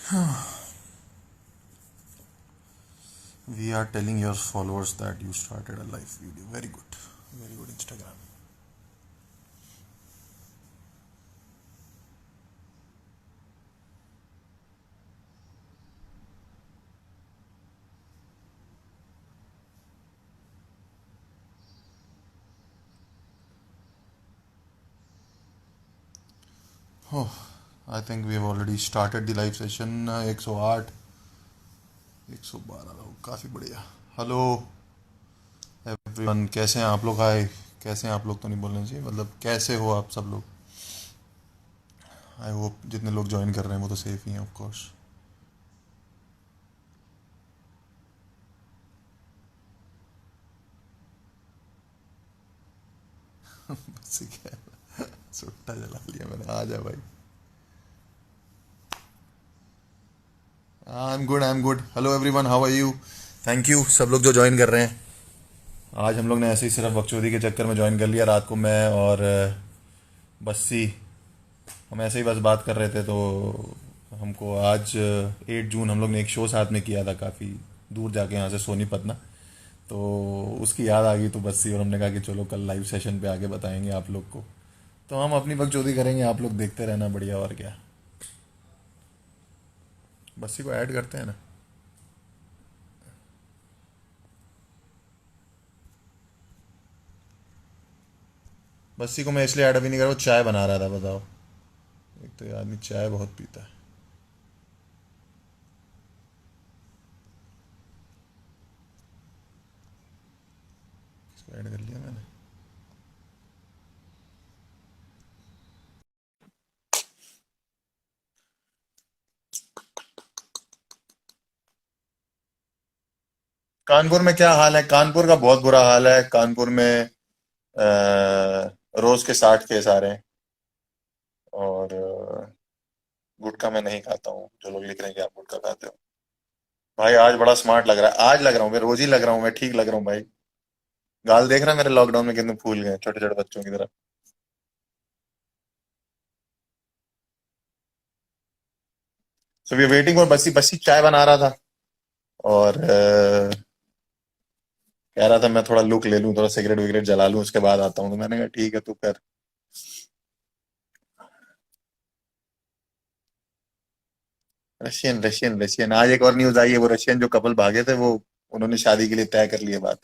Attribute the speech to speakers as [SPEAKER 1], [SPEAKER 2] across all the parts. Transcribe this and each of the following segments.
[SPEAKER 1] We are telling your followers that you started a live video. Very good. Very good, Instagram. Oh, I think we have already started the live session. 108, 112 लोग, काफ़ी बढ़िया. Hello everyone, कैसे हैं आप लोग? हाय, कैसे हैं आप लोग? तो नहीं बोलना चाहिए, मतलब कैसे हो आप सब लोग? आई होप जितने लोग ज्वाइन कर रहे हैं वो तो सेफ ही हैं, ऑफ कोर्स. बस क्या है, सुट्टा जला लिया मैंने. आ जा भाई. I am good, I am good. Hello everyone, how are you? Thank you सब लोग जो ज्वाइन कर रहे हैं. आज हम लोग ने ऐसे ही सिर्फ बकचोदी के चक्कर में ज्वाइन कर लिया. रात को मैं और बस्सी, हम ऐसे ही बस बात कर रहे थे, तो हमको आज 8 जून हम लोग ने एक शो साथ में किया था, काफ़ी दूर जाके यहाँ से सोनीपत ना. तो उसकी याद आ गई, तो बस्सी और हमने कहा कि चलो कल लाइव सेशन पे आके बताएंगे आप लोग को. तो हम अपनी बकचोदी करेंगे, आप लोग देखते रहना. बढ़िया, और क्या. बस्सी को ऐड करते हैं ना. बस्सी को मैं इसलिए ऐड अभी नहीं कर रहा, वो चाय बना रहा था, बताओ. एक तो ये आदमी चाय बहुत पीता है. इसको ऐड कर लिया मैंने. कानपुर में क्या हाल है? कानपुर का बहुत बुरा हाल है. कानपुर में रोज के 60 केस आ रहे हैं. और गुटखा मैं नहीं खाता हूँ. जो लोग लिख रहे हैं कि आप गुटखा खाते हो, भाई आज बड़ा स्मार्ट लग रहा है. आज लग रहा हूँ मैं, रोज ही लग रहा हूँ मैं, ठीक लग रहा हूँ भाई. गाल देख रहा है मेरे लॉकडाउन में कितने फूल गए, छोटे छोटे बच्चों की तरह. So we waiting for Bassi. Bassi चाय बना रहा था और कह रहा था मैं थोड़ा लुक ले लूँ, थोड़ा सिगरेट विगरेट जला लूँ, उसके बाद आता हूँ. तो मैंने कहा ठीक है, तू कर. रशियन रशियन रशियन, आज एक और न्यूज आई है. वो रशियन जो कपल भागे थे, वो उन्होंने शादी के लिए तय कर लिए बात.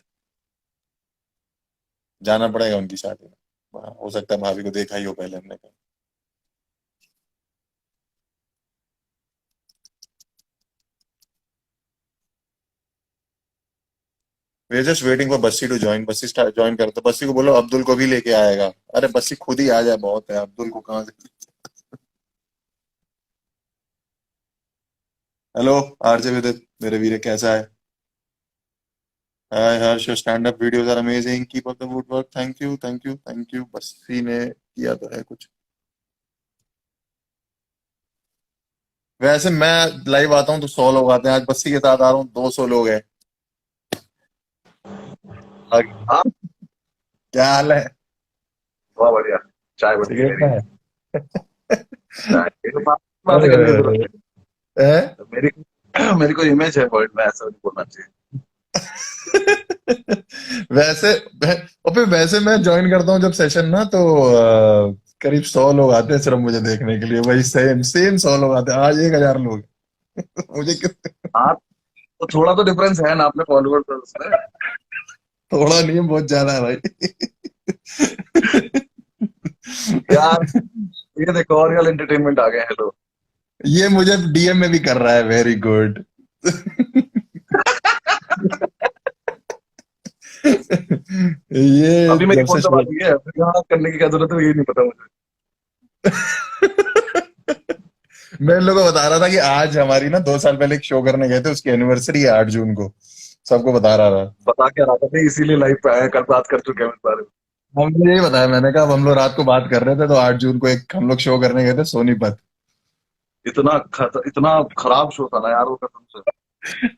[SPEAKER 1] जाना पड़ेगा उनकी शादी में. हाँ, हो सकता है भाभी को देखा ही हो पहले हमने कहा. We are just waiting for Bassi to join. Bassi join कर, तो बस्सी को बोलो अब्दुल को भी लेके आएगा. अरे बस्सी खुद ही आ जाए, बहुत है. अब्दुल को कहाँ से. हेलो आरजे विदित, मेरे वीरे, कैसा है? Hi Harsh, your stand up videos are amazing, keep up the good work. Thank you thank you thank you. Bassi ने किया तो है कुछ. वैसे मैं लाइव आता हूँ तो 100 लोग आते हैं. आज बस्सी के साथ आ रहा हूँ, 200 लोग हैं.
[SPEAKER 2] हाँ।
[SPEAKER 1] क्या हाल है?
[SPEAKER 2] बहुत बढ़िया। चाय बन गई
[SPEAKER 1] सिगरेट
[SPEAKER 2] मेरी।
[SPEAKER 1] का है?
[SPEAKER 2] चाय ये तो बातें
[SPEAKER 1] अरे
[SPEAKER 2] करने की
[SPEAKER 1] अरे,
[SPEAKER 2] जरूरत
[SPEAKER 1] है?
[SPEAKER 2] है मेरी। मेरी कोई इमेज है वर्ल्ड में, ऐसा नहीं बोलना चाहिए।
[SPEAKER 1] वैसे और फिर वैसे मैं ज्वाइन करता हूँ जब सेशन ना, तो करीब 100 लोग आते हैं सिर्फ मुझे देखने के लिए. वही सेम सेम 100 लोग आते हैं. आज 1000 लोग. मुझे
[SPEAKER 2] हाँ, तो थोड़ा तो डिफरेंस है ना अपने फॉलोअर्स में।
[SPEAKER 1] थोड़ा नहीं है, बहुत ज्यादा है भाई.
[SPEAKER 2] यार, ये देखो और रियल एंटरटेनमेंट आ गए हैं लोग।
[SPEAKER 1] ये मुझे डीएम में भी कर रहा है. Very good. ये
[SPEAKER 2] अभी मेरी
[SPEAKER 1] जब से
[SPEAKER 2] कौन सा
[SPEAKER 1] शुरू.
[SPEAKER 2] बात हुई है, फिर यहाँ करने की क्या जरूरत है, ये नहीं पता मुझे।
[SPEAKER 1] मैं इन लोगों को बता रहा था कि आज हमारी ना 2 साल पहले एक शो करने गए थे, उसकी एनिवर्सरी है 8 जून को. सबको बता रहा था.
[SPEAKER 2] बता क्या रहा था, इसीलिए लाइव पे आया, कल बात कर चुके हैं इस बारे में।
[SPEAKER 1] हमने यही बताया. मैंने कहा अब हम लोग रात को बात कर रहे थे, तो 8 जून को एक हम लोग शो करने गए थे सोनीपत.
[SPEAKER 2] इतना खराब शो था ना यार वो, कसम से।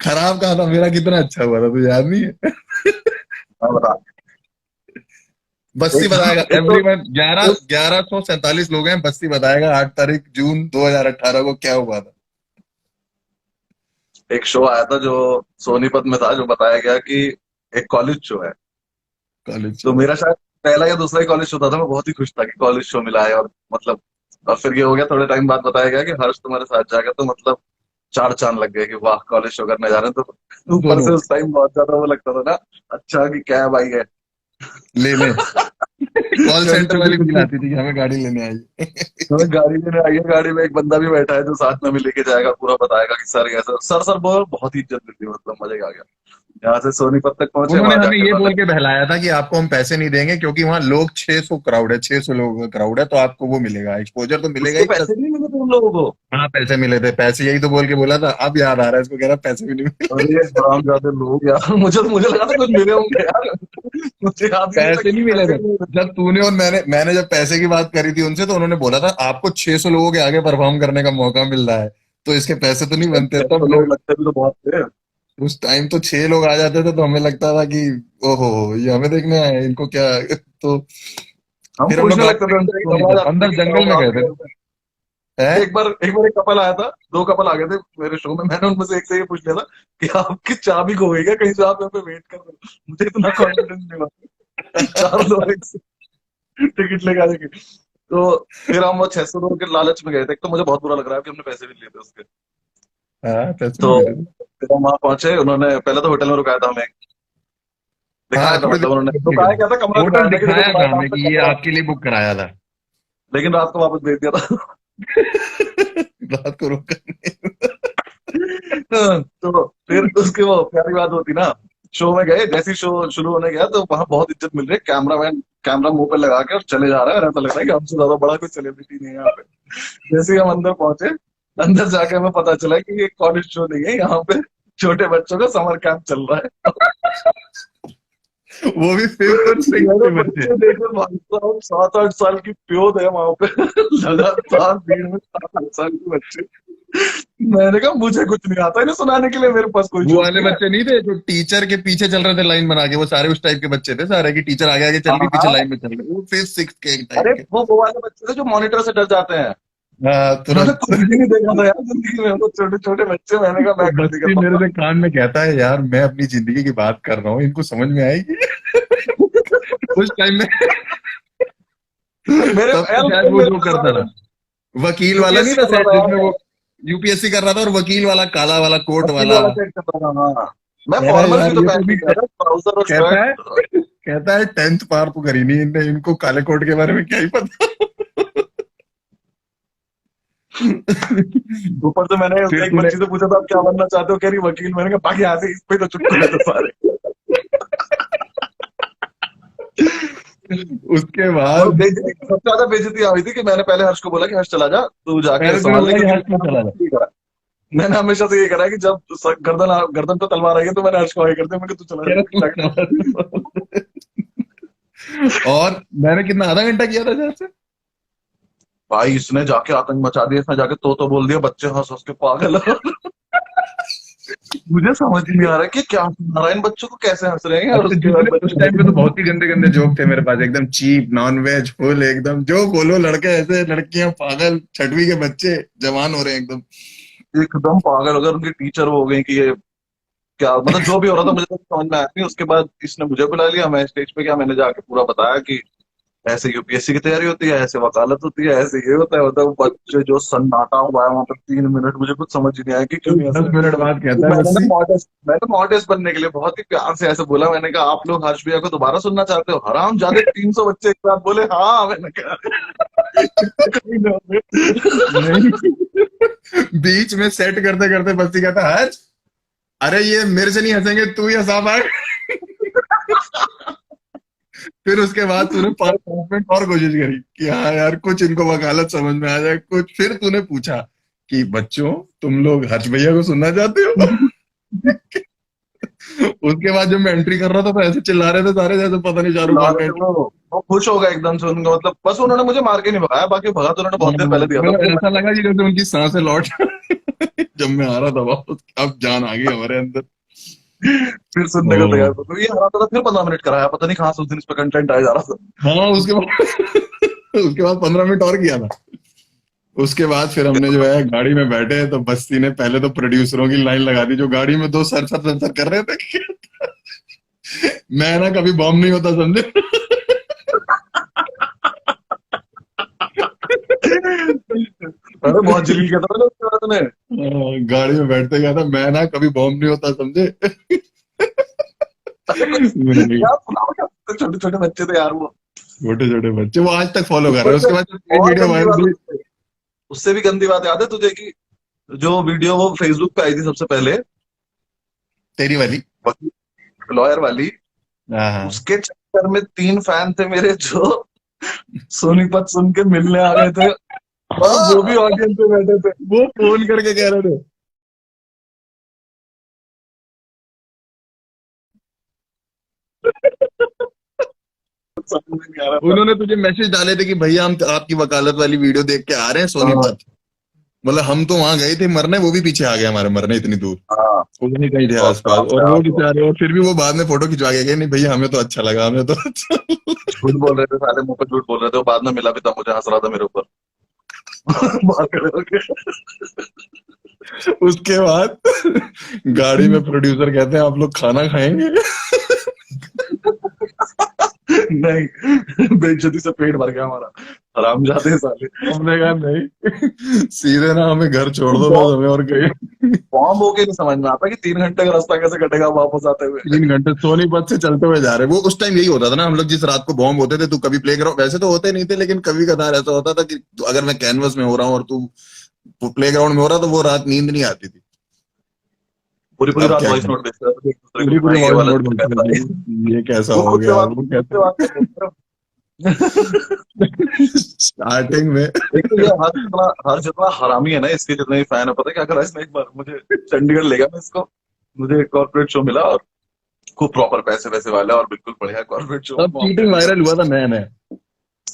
[SPEAKER 1] खराब कहा था मेरा? कितना अच्छा हुआ था, तुझे याद नहीं है?
[SPEAKER 2] मैं बता।
[SPEAKER 1] बस्ती
[SPEAKER 2] एक तो
[SPEAKER 1] बताएगा.
[SPEAKER 2] एक तो
[SPEAKER 1] एवरीवन, ग्यारह
[SPEAKER 2] उस
[SPEAKER 1] 1147 लोग हैं. बस्ती बताएगा 8 तारीख जून 2018 को क्या हुआ था.
[SPEAKER 2] एक शो आया था जो सोनीपत में था, जो बताया गया कि एक कॉलेज शो है।
[SPEAKER 1] कॉलेज
[SPEAKER 2] तो मेरा शायद पहला या दूसरा ही कॉलेज शो था, मैं बहुत ही खुश था कि कॉलेज शो मिला है। और मतलब, और फिर ये हो गया, थोड़े टाइम बाद बताया गया कि हर्ष तुम्हारे साथ जाएगा, तो मतलब चार चांद लग गए कि वाह कॉलेज शो करने जा रहे हैं। तो ऊपर
[SPEAKER 1] दोनों
[SPEAKER 2] से उस टाइम बहुत ज्यादा वो लगता था ना, अच्छा कि कैब आई है।
[SPEAKER 1] ले ले कॉल
[SPEAKER 2] छोटी
[SPEAKER 1] सेंटर
[SPEAKER 2] छोटी
[SPEAKER 1] वाली फील
[SPEAKER 2] चीजें,
[SPEAKER 1] आती थी कि हमें गाड़ी लेने आई
[SPEAKER 2] हमें गाड़ी लेने आई है, गाड़ी में एक बंदा भी बैठा है जो साथ में भी लेके जाएगा, पूरा बताएगा कि सर ऐसा, सर सर बोल, बहुत ही इज्जत मिलती है, मतलब मजा ही आ गया। यहाँ से सोनीपत तक पहुंचे,
[SPEAKER 1] उन्होंने
[SPEAKER 2] वहां
[SPEAKER 1] हमें
[SPEAKER 2] जाके
[SPEAKER 1] ये
[SPEAKER 2] उन्होंने,
[SPEAKER 1] बोल के बहलाया था कि आपको हम पैसे नहीं देंगे क्योंकि वहां लोग 600 क्राउड है, 600 लोगों का क्राउड है, तो आपको वो मिलेगा, एक्सपोजर तो मिलेगा
[SPEAKER 2] उसके
[SPEAKER 1] ही प्लस।
[SPEAKER 2] पैसे भी नहीं मिले थे उन लोगों को।
[SPEAKER 1] हाँ पैसे मिले थे, पैसे यही तो बोल के बोला था, अब याद आ रहा है इसको, कह रहा पैसे भी नहीं मिले।
[SPEAKER 2] अरे हरामजादे लोग यार, मुझे लगा था कुछ मिले होंगे यार। मुझे याद ही नहीं था
[SPEAKER 1] पैसे
[SPEAKER 2] कि
[SPEAKER 1] नहीं मिले
[SPEAKER 2] पैसे
[SPEAKER 1] थे।
[SPEAKER 2] नहीं मिले।
[SPEAKER 1] जब तूने और मैंने जब पैसे की बात करी थी उनसे, तो उन्होंने बोला था आपको 600 लोगों के आगे परफॉर्म करने का मौका मिल रहा है, तो इसके पैसे तो नहीं बनते।
[SPEAKER 2] पैसे तो
[SPEAKER 1] तब
[SPEAKER 2] लोग लगते भी तो बहुत थे।
[SPEAKER 1] उस टाइम तो 6 लोग आ जाते थे, तो हमें लगता था कि ओहो ये हमें देखने आए हैं, इनको क्या तो
[SPEAKER 2] हम
[SPEAKER 1] फिर हम लोग
[SPEAKER 2] पूछने
[SPEAKER 1] गाड़ी
[SPEAKER 2] लगते थे
[SPEAKER 1] लेके
[SPEAKER 2] उनसे, आवाज
[SPEAKER 1] सोनीपत
[SPEAKER 2] आती थी
[SPEAKER 1] अंदर
[SPEAKER 2] कि क्या
[SPEAKER 1] जंगल
[SPEAKER 2] हुआ
[SPEAKER 1] में गए
[SPEAKER 2] आपके
[SPEAKER 1] थे।
[SPEAKER 2] घर में।
[SPEAKER 1] है
[SPEAKER 2] एक बार एक कपल आया था, दो कपल आ गए थे मेरे शो में। मैंने उनमें से एक से ये पूछ लिया था कि आपकी चाबी खो गई क्या कहीं से, आप यहाँ पे वेट कर रहे हो। मुझे इतना कॉन्फिडेंस नहीं हुआ कि चार लोग एक से टिकट लेके आ जाएंगे। तो फिर हम वो 600 के लालच में गए थे। एक तो मुझे बहुत बुरा लग रहा है कि हमने पैसे भी लिए थे उसके।
[SPEAKER 1] हाँ पैसे
[SPEAKER 2] तो
[SPEAKER 1] नहीं मिले थे।
[SPEAKER 2] फिर हम वहां पहुंचे, उन्होंने पहले तो होटल में रुकाया था हमें,
[SPEAKER 1] हाँ
[SPEAKER 2] दिखाया था,
[SPEAKER 1] थोड़ी
[SPEAKER 2] मतलब उन्होंने
[SPEAKER 1] देर
[SPEAKER 2] रुकाया क्या था, कमरा
[SPEAKER 1] होटल
[SPEAKER 2] दिखाया था कि देखो
[SPEAKER 1] दिखाया
[SPEAKER 2] तुम्हारे
[SPEAKER 1] था
[SPEAKER 2] नाम
[SPEAKER 1] हमें
[SPEAKER 2] पे
[SPEAKER 1] कि ये
[SPEAKER 2] कमरा है।
[SPEAKER 1] आपके लिए बुक कराया था।
[SPEAKER 2] लेकिन रात को वापस भेज दिया था।
[SPEAKER 1] रात को रुक कर
[SPEAKER 2] तो फिर उसके वो प्यारी बात होती ना, शो में गए, जैसे ही शो शुरू होने गया तो वहां बहुत इज्जत मिल रही है, कैमरामैन कैमरा मुंह पे लगा के और चले जा रहा है, और ऐसा लग रहा है कि हमसे ज्यादा बड़ा कोई सेलिब्रिटी नहीं है यहाँ पे। जैसे ही हम अंदर पहुंचे, अंदर जाके हमें पता चला कि ये कॉलेज शो नहीं है, यहाँ पे छोटे बच्चों का समर कैंप चल रहा है।
[SPEAKER 1] वो भी 5th और 6th
[SPEAKER 2] मैंने
[SPEAKER 1] के बच्चे।
[SPEAKER 2] बच्चे देखे भाई साहब, 7-8 साल की प्योद है वहां पे। लगातार भीड़ में 7-8 साल के बच्चे। मैंने कहा मुझे कुछ नहीं आता इन्हें सुनाने के लिए, मेरे पास कोई
[SPEAKER 1] वो
[SPEAKER 2] जोक
[SPEAKER 1] वाले
[SPEAKER 2] नहीं है।
[SPEAKER 1] बच्चे नहीं थे जो टीचर के पीछे चल रहे थे लाइन बना के, वो सारे उस टाइप के बच्चे थे सारे, कि टीचर आगे आगे चल रही पीछे
[SPEAKER 2] हाँ,
[SPEAKER 1] लाइन में चल रहे, वो 5th 6th के
[SPEAKER 2] अरे
[SPEAKER 1] टाइप के।
[SPEAKER 2] वो वाले बच्चे थे जो मॉनिटर से डर जाते हैं।
[SPEAKER 1] हाँ
[SPEAKER 2] मैंने
[SPEAKER 1] तुरंत।
[SPEAKER 2] कुछ भी नहीं देखा था यार जिंदगी में, वो छोटे छोटे बच्चे। मैंने कहा
[SPEAKER 1] वो
[SPEAKER 2] मैं कुछ नहीं कर
[SPEAKER 1] बस्ती मेरे
[SPEAKER 2] पाऊंगा।
[SPEAKER 1] से कान में कहता है यार मैं अपनी जिंदगी की बात कर रहा हूँ, इनको समझ में आएगी उस टाइम में।
[SPEAKER 2] मेरे
[SPEAKER 1] तब तो
[SPEAKER 2] यार
[SPEAKER 1] शायद वो
[SPEAKER 2] मेरे
[SPEAKER 1] जो
[SPEAKER 2] पास
[SPEAKER 1] करता था,
[SPEAKER 2] सारे
[SPEAKER 1] वकील वाला नहीं
[SPEAKER 2] यूपीएससी
[SPEAKER 1] था
[SPEAKER 2] कर रहा
[SPEAKER 1] सेट
[SPEAKER 2] था
[SPEAKER 1] जिसमें
[SPEAKER 2] यार,
[SPEAKER 1] वो यूपीएससी कर रहा था, और वकील वाला काला वाला कोट
[SPEAKER 2] वकील
[SPEAKER 1] वाला।
[SPEAKER 2] वाला सेट कर रहा था। हाँ, मैं
[SPEAKER 1] कह रहा है
[SPEAKER 2] फॉर्मल्स भी
[SPEAKER 1] यार
[SPEAKER 2] तो
[SPEAKER 1] ये
[SPEAKER 2] पहन
[SPEAKER 1] तो
[SPEAKER 2] के
[SPEAKER 1] भी
[SPEAKER 2] गया था, ट्राउजर और
[SPEAKER 1] कहता है
[SPEAKER 2] शर्ट।
[SPEAKER 1] कहता है 10th पार तो करी नहीं इनने, इनको काले कोट के बारे में क्या ही पता।
[SPEAKER 2] ऊपर से मैंने
[SPEAKER 1] फिर
[SPEAKER 2] एक
[SPEAKER 1] तूने
[SPEAKER 2] बच्ची से पूछा था आप क्या बनना चाहते हो, कह रही वकील। मैंने कहा बाकी यहाँ से इस पे तो चुटकुले थे सारे।
[SPEAKER 1] उसके
[SPEAKER 2] और
[SPEAKER 1] बाद
[SPEAKER 2] बेइज्जती, सबसे ज्यादा बेइज्जती हुई थी कि मैंने पहले हर्ष को बोला कि हर्ष चला जा, तू जाके
[SPEAKER 1] पहले तूने
[SPEAKER 2] संभाल ले,
[SPEAKER 1] बोला कि
[SPEAKER 2] क्योंकि
[SPEAKER 1] हर्ष तुम
[SPEAKER 2] मैंने
[SPEAKER 1] चला
[SPEAKER 2] हमेशा
[SPEAKER 1] जा।
[SPEAKER 2] से ये करा है। मैंने हमेशा से ये करा है कि जब गर्दन गर्दन पे तलवार आई है तो मैंने हर्ष को आगे कर दिया, मैं तू चला
[SPEAKER 1] कह रहा तू
[SPEAKER 2] जा।
[SPEAKER 1] चला जा। और मैंने कितना आधा घंटा किया था जैसे।
[SPEAKER 2] भाई इसने जाके आतंक मचा दिया, इसने जाके तो बोल दिया, बच्चे हंस हंस के पागल। मुझे समझ नहीं आ रहा है कि क्या सुना रहा है, इन बच्चों को कैसे हंस रहे हैं, और
[SPEAKER 1] अच्छा
[SPEAKER 2] उसके बाद
[SPEAKER 1] जितने उस टाइम पे तो
[SPEAKER 2] बच्चे
[SPEAKER 1] बहुत ही गंदे गंदे जोक थे मेरे पास, एकदम चीप नॉन वेज फुल एकदम, जो बोलो लड़के ऐसे, लड़कियां पागल, छठवीं के बच्चे जवान हो रहे हैं एकदम।
[SPEAKER 2] एकदम पागल हो गए। उनकी टीचर हो गई कि ये क्या, मतलब जो भी हो रहा था मुझे तो समझ में आया नहीं। उसके बाद इसने मुझे बुला लिया, मैं स्टेज पे गया, मैंने जाके पूरा बताया कि ऐसे यूपीएससी की तैयारी होती है, ऐसे वकालत होती है, ऐसे ये होता है। मतलब वो बच्चे जो सन्नाटा हुआ है वहां पर 3 मिनट, मुझे कुछ समझ ही नहीं आया कि क्यों
[SPEAKER 1] तो
[SPEAKER 2] नहीं हंस
[SPEAKER 1] 10 मिनट
[SPEAKER 2] रहे।
[SPEAKER 1] बाद
[SPEAKER 2] तो
[SPEAKER 1] कहता है बस्सी,
[SPEAKER 2] मैंने मॉडेस्ट बनने के लिए बहुत ही प्यार से ऐसे बोला, मैंने कहा आप लोग हर्ष भैया को दोबारा सुनना चाहते हो। हराम जादे 300 बच्चे एक साथ बोले हाँ। मैंने कहा कोई ना होते।
[SPEAKER 1] नहीं बीच में सेट करते करते बस्सी कहता है हर्ष, अरे ये मेरे से नहीं हंसेंगे, तू ही हंसा पाए। फिर उसके बाद तूने 5 मिनट और कोशिश करी कि हाँ यार कुछ इनको वकालत समझ में आ जाए कुछ, फिर तूने पूछा कि बच्चों तुम लोग हर्ष भैया को सुनना चाहते हो। उसके बाद जब मैं एंट्री कर रहा था तो ऐसे चिल्ला रहे थे सारे जैसे पता नहीं शाहरुख
[SPEAKER 2] ला
[SPEAKER 1] खान का
[SPEAKER 2] रहे थे
[SPEAKER 1] entry।
[SPEAKER 2] वो खुश हो गए एकदम से उनका, मतलब बस उन्होंने मुझे मार के नहीं भगाया, बाकी भगा तो उन्होंने बहुत देर पहले दिया था
[SPEAKER 1] मतलब
[SPEAKER 2] मेरे
[SPEAKER 1] ऐसा
[SPEAKER 2] मन
[SPEAKER 1] लगा कि जैसे उनकी सांसें लौट जब मैं आ रहा था वापस, अब जान आ गई हमारे अंदर।
[SPEAKER 2] में। फिर सुनने को तैयार था, तो ये हरा था। फिर 15 मिनट कराया, पता नहीं कहाँ से उस दिन इस पे कंटेंट आया जा रहा था।
[SPEAKER 1] हाँ उसके बाद उसके बाद 15 मिनट और किया था। उसके बाद फिर हमने जो है गाड़ी में बैठे तो बस्ती ने पहले तो प्रोड्यूसरों की लाइन लगा दी जो गाड़ी में दो सर कर रहे थे। मैं ना कभी बॉम्ब नहीं होता समझे।
[SPEAKER 2] अरे बहुत जलील किया था मैंने उसके बाद में।
[SPEAKER 1] गाड़ी में बैठते गया था मैं ना कभी बॉम्ब नहीं होता समझे।
[SPEAKER 2] अरे कुछ
[SPEAKER 1] मैंने
[SPEAKER 2] क्या सुनाओ, क्या छोटे छोटे बच्चे थे यार वो।
[SPEAKER 1] छोटे छोटे बच्चे वो आज तक फॉलो कर रहे
[SPEAKER 2] ऊपर
[SPEAKER 1] हैं
[SPEAKER 2] से
[SPEAKER 1] उसके बाद जब ये
[SPEAKER 2] और
[SPEAKER 1] वीडियो
[SPEAKER 2] गंदी
[SPEAKER 1] वायरल
[SPEAKER 2] बात
[SPEAKER 1] हुई।
[SPEAKER 2] उससे भी गंदी बात याद है तुझे कि जो वीडियो वो फेसबुक पे आई थी सबसे पहले,
[SPEAKER 1] तेरी वाली।
[SPEAKER 2] लॉयर वाली,
[SPEAKER 1] हाँ हाँ।
[SPEAKER 2] उसके चक्कर में 3 फैन थे मेरे जो सोनीपत सुन के मिलने आ गए थे, और वो भी
[SPEAKER 1] हाँ,
[SPEAKER 2] ऑडियंस में बैठे थे।
[SPEAKER 1] वो फोन करके कह रहे थे।
[SPEAKER 2] समझ में नहीं आ रहा था।
[SPEAKER 1] उन्होंने तुझे मैसेज डाले थे कि भैया हम आपकी वकालत वाली वीडियो देख के आ रहे हैं
[SPEAKER 2] हाँ
[SPEAKER 1] सोनीपत। मतलब हम तो वहां गए थे मरने वो भी पीछे आ गए हमारे मरने इतनी दूर।
[SPEAKER 2] हाँ,
[SPEAKER 1] वो भी कहीं थे
[SPEAKER 2] बहुत
[SPEAKER 1] आसपास
[SPEAKER 2] खराब
[SPEAKER 1] और
[SPEAKER 2] था यार
[SPEAKER 1] वो
[SPEAKER 2] वो।
[SPEAKER 1] बेचारे और फिर भी वो बाद में फोटो खिंचवा के गए नहीं भैया हमें तो अच्छा लगा हमें तो अच्छा लगा।
[SPEAKER 2] झूठ बोल रहे थे साले, मुंह पे झूठ बोल रहे थे, वो बाद में मिला भी था मुझे, हंस रहा था मेरे ऊपर। बात कर रहे हो कि-
[SPEAKER 1] उसके बाद गाड़ी में प्रोड्यूसर कहते हैं आप लोग खाना खाएंगे।
[SPEAKER 2] नहीं, बेइज्जती से पेट भर गया हमारा, हरामजादे साले।
[SPEAKER 1] हमने कहा नहीं सीधे ना हमें घर छोड़ दो बस हमें और कहीं।
[SPEAKER 2] बॉम्ब होके नहीं समझ में आता कि 3 घंटे का रास्ता कैसे कटेगा वापस आते हुए।
[SPEAKER 1] 3 घंटे सोनीपत से चलते हुए जा रहे वो उस टाइम यही होता था ना हम लोग जिस रात को बॉम्ब होते थे तू कभी प्ले ग्राउंड वैसे तो होते नहीं थे लेकिन कभी कभार ऐसा होता था कि अगर मैं कैनवस में हो रहा हूँ और तू प्ले ग्राउंड में हो रहा तो वो रात नींद नहीं आती थी।
[SPEAKER 2] पूरी पूरी
[SPEAKER 1] अब
[SPEAKER 2] रात
[SPEAKER 1] क्या
[SPEAKER 2] वॉइस
[SPEAKER 1] करें।
[SPEAKER 2] नोट भेजते रहते थे एक दूसरे को
[SPEAKER 1] पूरी
[SPEAKER 2] कि
[SPEAKER 1] पूरी
[SPEAKER 2] भाई ये
[SPEAKER 1] वॉइस
[SPEAKER 2] वाला
[SPEAKER 1] नोट
[SPEAKER 2] सीन
[SPEAKER 1] बनती
[SPEAKER 2] कैसा है।
[SPEAKER 1] रहती ये कैसा
[SPEAKER 2] वो
[SPEAKER 1] हो
[SPEAKER 2] खुद से
[SPEAKER 1] गया
[SPEAKER 2] बात
[SPEAKER 1] वो
[SPEAKER 2] खुद से बात
[SPEAKER 1] कैसा।
[SPEAKER 2] कर रहे
[SPEAKER 1] स्टार्टिंग में
[SPEAKER 2] थे। एक तो ये हर जितना हरामी है ना, इसके जितने भी फैन है, पता है क्या करा इसने, एक बार मुझे चंडीगढ़ ले गया मैं इसको, मुझे एक कॉर्पोरेट शो मिला, और खूब प्रॉपर पैसे वैसे वाला और बिल्कुल बढ़िया कॉर्पोरेट शो में
[SPEAKER 1] तब
[SPEAKER 2] परफॉर्म
[SPEAKER 1] चीटिंग
[SPEAKER 2] कर लिया।
[SPEAKER 1] वायरल हुआ था नया नया।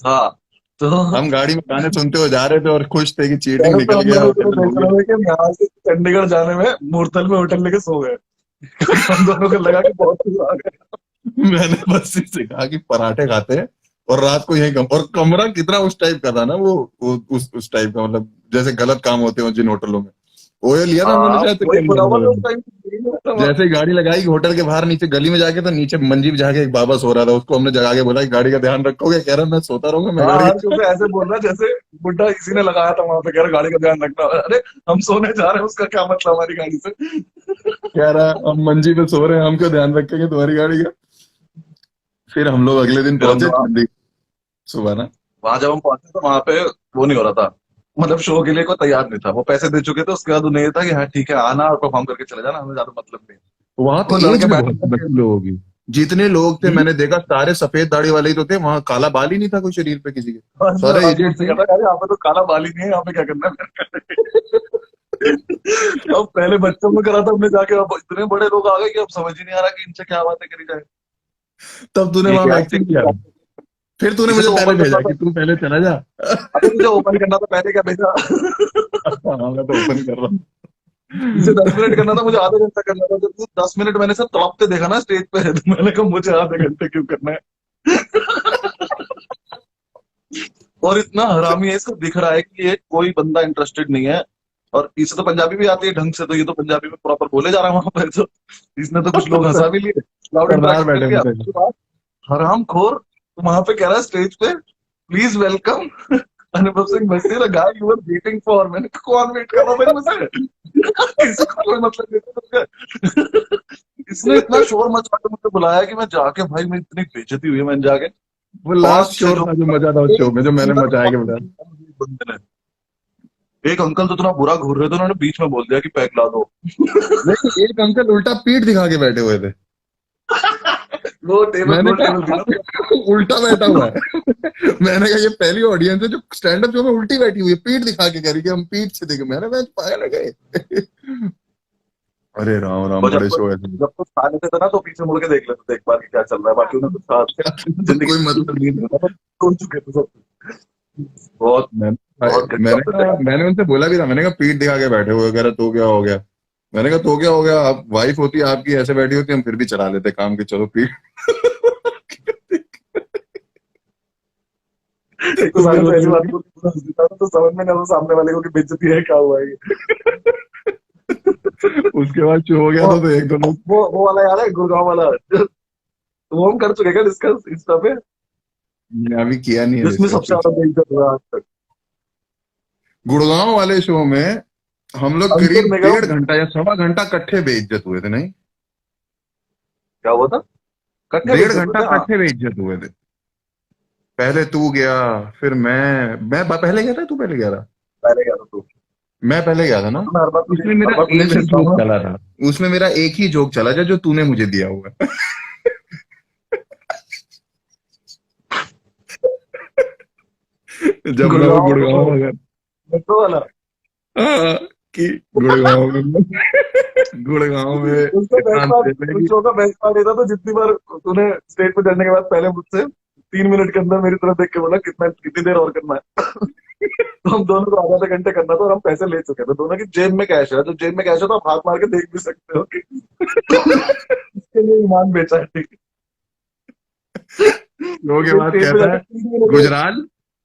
[SPEAKER 2] हाँ, तो
[SPEAKER 1] हम गाड़ी में गाने सुनते हुए जा रहे थे और खुश थे कि
[SPEAKER 2] कह
[SPEAKER 1] चीटिंग
[SPEAKER 2] रहे तो
[SPEAKER 1] निकल
[SPEAKER 2] हम
[SPEAKER 1] गया
[SPEAKER 2] लोग इतना
[SPEAKER 1] वायरल हो
[SPEAKER 2] देख
[SPEAKER 1] गया।
[SPEAKER 2] रहे थे कि यहाँ से चंडीगढ़ जाने में मूर्तल में होटल लेके सो गए, क्योंकि हम दोनों को लगा कि बहुत कुछ आ गया।
[SPEAKER 1] मैंने बस से कहा कि पराठे खाते हैं और रात को यही और कमरा कितना उस टाइप का था ना वो उस टाइप का मतलब जैसे गलत काम होते हो जिन होटलों में। ओयो लिया था हम लोगों ने
[SPEAKER 2] हाँ,
[SPEAKER 1] शायद से
[SPEAKER 2] वही
[SPEAKER 1] क्या लिया
[SPEAKER 2] बुरा
[SPEAKER 1] था
[SPEAKER 2] हुआ था
[SPEAKER 1] पता
[SPEAKER 2] उस
[SPEAKER 1] नहीं।
[SPEAKER 2] टाइम।
[SPEAKER 1] जैसे ही गाड़ी लगाई होटल के बाहर नीचे गली में जाके तो नीचे मंजीप जाके एक बाबा सो रहा था उसको हमने जगा के बोला कि गाड़ी का ध्यान रखोगे कह रहा मैं सोता रहूंगा मैं
[SPEAKER 2] हाँ
[SPEAKER 1] गाड़ी
[SPEAKER 2] हाँ, क्योंकि ऐसे बोल रहा है जैसे बुड्ढा इसी ने लगाया था वहां पे, कह रहा गाड़ी का ध्यान रखना। अरे हम सोने जा रहे हैं, उसका क्या मतलब हमारी गाड़ी से।
[SPEAKER 1] कह रहा हम मंजी पे सो रहे हैं हम क्यों ध्यान रखेंगे तुम्हारी गाड़ी का। फिर हम लोग अगले दिन
[SPEAKER 2] फिर हमने
[SPEAKER 1] पहुंचे चंडीगढ़ सुबह ना।
[SPEAKER 2] वहां जब हम पहुंचे तो वहां पे वो नहीं हो रहा था, मतलब शो के लिए कोई तैयार नहीं था, वो पैसे दे चुके थे, उसके बाद उन्हें ये था कि हाँ ठीक है आना और परफॉर्म करके चले जाना, हमें ज्यादा मतलब नहीं।
[SPEAKER 1] वहां तो
[SPEAKER 2] वो
[SPEAKER 1] एज
[SPEAKER 2] लड़के
[SPEAKER 1] भी
[SPEAKER 2] बैठे
[SPEAKER 1] बहुत
[SPEAKER 2] थे।
[SPEAKER 1] बच्चे लोगों की जितने लोग थे
[SPEAKER 2] हम्म,
[SPEAKER 1] मैंने देखा सारे सफेद दाढ़ी वाले ही तो थे वहां काला बाल ही नहीं था कोई शरीर पे किसी के।
[SPEAKER 2] और मैं
[SPEAKER 1] सारे
[SPEAKER 2] हंस हंस
[SPEAKER 1] एजेड
[SPEAKER 2] के
[SPEAKER 1] थे।
[SPEAKER 2] कहता यार यहाँ पे तो काला बाल ही नहीं है, यहाँ पे क्या करना है। अब पहले बच्चों में करा था हमने जाके, अब इतने बड़े लोग आ गए कि अब समझ ही नहीं आ रहा कि इनसे क्या बातें करी जाए।
[SPEAKER 1] तब तूने
[SPEAKER 2] एक
[SPEAKER 1] वहां
[SPEAKER 2] यार
[SPEAKER 1] वैक्सीन किया था। फिर तूने
[SPEAKER 2] इसे
[SPEAKER 1] मुझे
[SPEAKER 2] तो
[SPEAKER 1] पहले
[SPEAKER 2] ओपन
[SPEAKER 1] भेजा
[SPEAKER 2] करना था।
[SPEAKER 1] कि तू पहले चला जा।
[SPEAKER 2] अबे तुझे ओपन करना था पहले, क्या भेजा।
[SPEAKER 1] हाँ मैं तो ओपन कर रहा हूँ।
[SPEAKER 2] इसे 10 मिनट करना था, मुझे आधे घंटा करना था, जब तू 10 मिनट मैंने सब तड़पते देखा ना स्टेज पे, तो मैंने कहा मुझे आधे घंटे क्यों करना है। और इतना हरामी है, इसको दिख रहा है कि ये कोई बंदा इंटरेस्टेड नहीं है, और इसे तो पंजाबी भी आती है ढंग से, तो ये तो पंजाबी में प्रॉपर बोले जा रहा है वहां पर, तो इसने तो कुछ लोग हंसा भी लिए, क्राउड
[SPEAKER 1] सरदार
[SPEAKER 2] इंटरेक्ट मिल
[SPEAKER 1] बैठे
[SPEAKER 2] गया।
[SPEAKER 1] हुए थे।
[SPEAKER 2] उसके बाद हराम खोर वहां पे कह रहा है स्टेज पे, please welcome Anubhav Singh Bassi, the guy you are waiting for. मैंने कहा, कौन वेट कर रहा भाई मुझे। किसी को कोई मतलब नहीं था तुमसे। इसने इतना शोर मचा के मुझे बुलाया कि मैं जाके, भाई मैं इतनी बेइज्जती हुई है, मैंने जाके
[SPEAKER 1] वो लास्ट
[SPEAKER 2] 5 6
[SPEAKER 1] शोर
[SPEAKER 2] जो
[SPEAKER 1] था जो मजा था उस शो में जो मैंने
[SPEAKER 2] अंदर
[SPEAKER 1] मचाया के बताया।
[SPEAKER 2] बंदे ने, एक अंकल तो इतना बुरा घूर रहे थे, उन्होंने बीच में बोल दिया कि पैक ला दो।
[SPEAKER 1] नहीं एक अंकल उल्टा पीठ दिखा के बैठे हुए थे।
[SPEAKER 2] वो टेबल
[SPEAKER 1] मैंने
[SPEAKER 2] गोल टेबल थी
[SPEAKER 1] कहा
[SPEAKER 2] ना तो।
[SPEAKER 1] उल्टा बैठा हुआ है। मैंने कहा ये पहली ऑडियंस है जो स्टैंड अप शो में उल्टी बैठी हुई है पीठ दिखा के कह रही कि हम पीठ से देखे मैंने कहा पागल है गए। अरे राम राम
[SPEAKER 2] वो
[SPEAKER 1] बड़े शो है।
[SPEAKER 2] जब कुछ खा लेते थे ना तो पीछे मुड़ के देख लेते थे एक बार कि क्या चल रहा है, बाकी उन्हें कुछ खास जिंदगी
[SPEAKER 1] कोई
[SPEAKER 2] में कुछ
[SPEAKER 1] मतलब
[SPEAKER 2] नहीं
[SPEAKER 1] नहीं।
[SPEAKER 2] था, छोड़ चुके थे सब। बहुत बहुत घटिया
[SPEAKER 1] मैंने मैंने उनसे बोला भी था मैंने कहा पीठ दिखा के बैठे हुए कह रहा तो क्या हो गया। मैंने कहा तो क्या हो गया आप वाइफ होती आपकी ऐसे बैठी होती हम फिर भी चला लेते काम की चलो पीठ।
[SPEAKER 2] एक तो साहिल तो ऐसी बात बोलती पूरा हंस देता था, तो समझ में नहीं आता सामने वाले को कि बेइज्जती है क्या हुआ है ये।
[SPEAKER 1] उसके बाद शुरू हो गया
[SPEAKER 2] वो
[SPEAKER 1] था तो एक दो लोग।
[SPEAKER 2] वो वाला याद है, गुड़गांव वाला, वो हम कर चुके क्या डिस्कस इंस्टा पे,
[SPEAKER 1] मैंने अभी किया नहीं है
[SPEAKER 2] जिसमें
[SPEAKER 1] डिस्कस
[SPEAKER 2] सबसे
[SPEAKER 1] कुछ।
[SPEAKER 2] ज्यादा बेइज्जत हुआ आज तक।
[SPEAKER 1] गुड़गांव वाले शो में हम लोग
[SPEAKER 2] अंकुर
[SPEAKER 1] करीब
[SPEAKER 2] निगम।
[SPEAKER 1] 1.5 घंटा या 1.25 घंटा कट्ठे बेइज्जत हुए थे, नहीं?
[SPEAKER 2] क्या हुआ था? कट्ठे
[SPEAKER 1] 1.5 घंटा
[SPEAKER 2] बेइज्जत थे, हाँ।
[SPEAKER 1] कट्ठे बेइज्जत हुए थे। पहले तू गया, फिर मैं पहले गया था, तू पहले गया था?
[SPEAKER 2] पहले गया था तू।
[SPEAKER 1] मैं पहले गया था ना।
[SPEAKER 2] तो मैं
[SPEAKER 1] उसमें मेरा
[SPEAKER 2] हर बार तुझे
[SPEAKER 1] एक ही
[SPEAKER 2] भेजता
[SPEAKER 1] जोक
[SPEAKER 2] हूँ ना।
[SPEAKER 1] चला था। उसमें मेरा एक ही जोक चला था जो तूने मुझे दिया हुआ। जब मैं वो
[SPEAKER 2] गुड़गांव में
[SPEAKER 1] गुड़गांव
[SPEAKER 2] वो
[SPEAKER 1] में गया।
[SPEAKER 2] मेट्रो वाला।
[SPEAKER 1] हाँ, कि गुड़गांव में गुड़गांव में
[SPEAKER 2] उसका
[SPEAKER 1] इतना
[SPEAKER 2] बेस्ट पार्ट,
[SPEAKER 1] अंधेरा है
[SPEAKER 2] उस
[SPEAKER 1] कि
[SPEAKER 2] शो का बेस्ट पार्ट ये था, तो जितनी बार तूने स्टेज पे चढ़ने के बाद पहले मुझसे 3 मिनट के अंदर मेरी तरफ देख के बोला कितनी देर और करना है। तो हम दोनों को आधा आधा घंटे करना था, और हम पैसे ले चुके थे दोनों की जेब में कैश है, तो जेब में कैश है तो आप हाथ मार के देख भी सकते हो कि इसके लिए ईमान बेचा है, ठीक
[SPEAKER 1] शो के
[SPEAKER 2] है।
[SPEAKER 1] बाद
[SPEAKER 2] स्टेज पे
[SPEAKER 1] कहता
[SPEAKER 2] जाके
[SPEAKER 1] है,
[SPEAKER 2] 3 मिनट में
[SPEAKER 1] गुजराल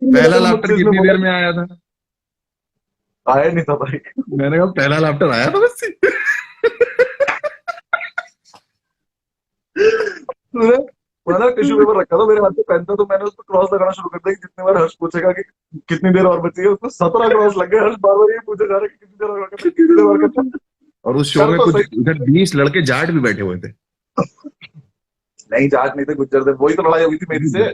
[SPEAKER 2] 3 मिनट
[SPEAKER 1] पहला
[SPEAKER 2] में
[SPEAKER 1] लाफ्टर
[SPEAKER 2] मुझसे इसने
[SPEAKER 1] कितनी
[SPEAKER 2] बोला
[SPEAKER 1] देर में आया था?
[SPEAKER 2] आया नहीं था भाई।
[SPEAKER 1] मैंने कहा पहला लाफ्टर आया था बस।
[SPEAKER 2] तूने मैंने टिश्यू पेपर रखा था मेरे हाथ में, पेन था, तो मैंने उस पर क्रॉस लगाना शुरू कर दिया कि जितनी बार हर्ष पूछेगा कि कितनी देर और बची है, उसको 17 क्रॉस लग गए। हर्ष बार बार ये पूछे जा रहा है कि कितनी देर और करना है, कितनी देर और करना है।
[SPEAKER 1] और उस शो
[SPEAKER 2] कर
[SPEAKER 1] में
[SPEAKER 2] तो
[SPEAKER 1] कुछ
[SPEAKER 2] सही।
[SPEAKER 1] इधर 20 लड़के जाट भी बैठे हुए थे।
[SPEAKER 2] नहीं जाट नहीं थे, गुज्जर थे, वही तो लड़ाई हुई थी मेरी से।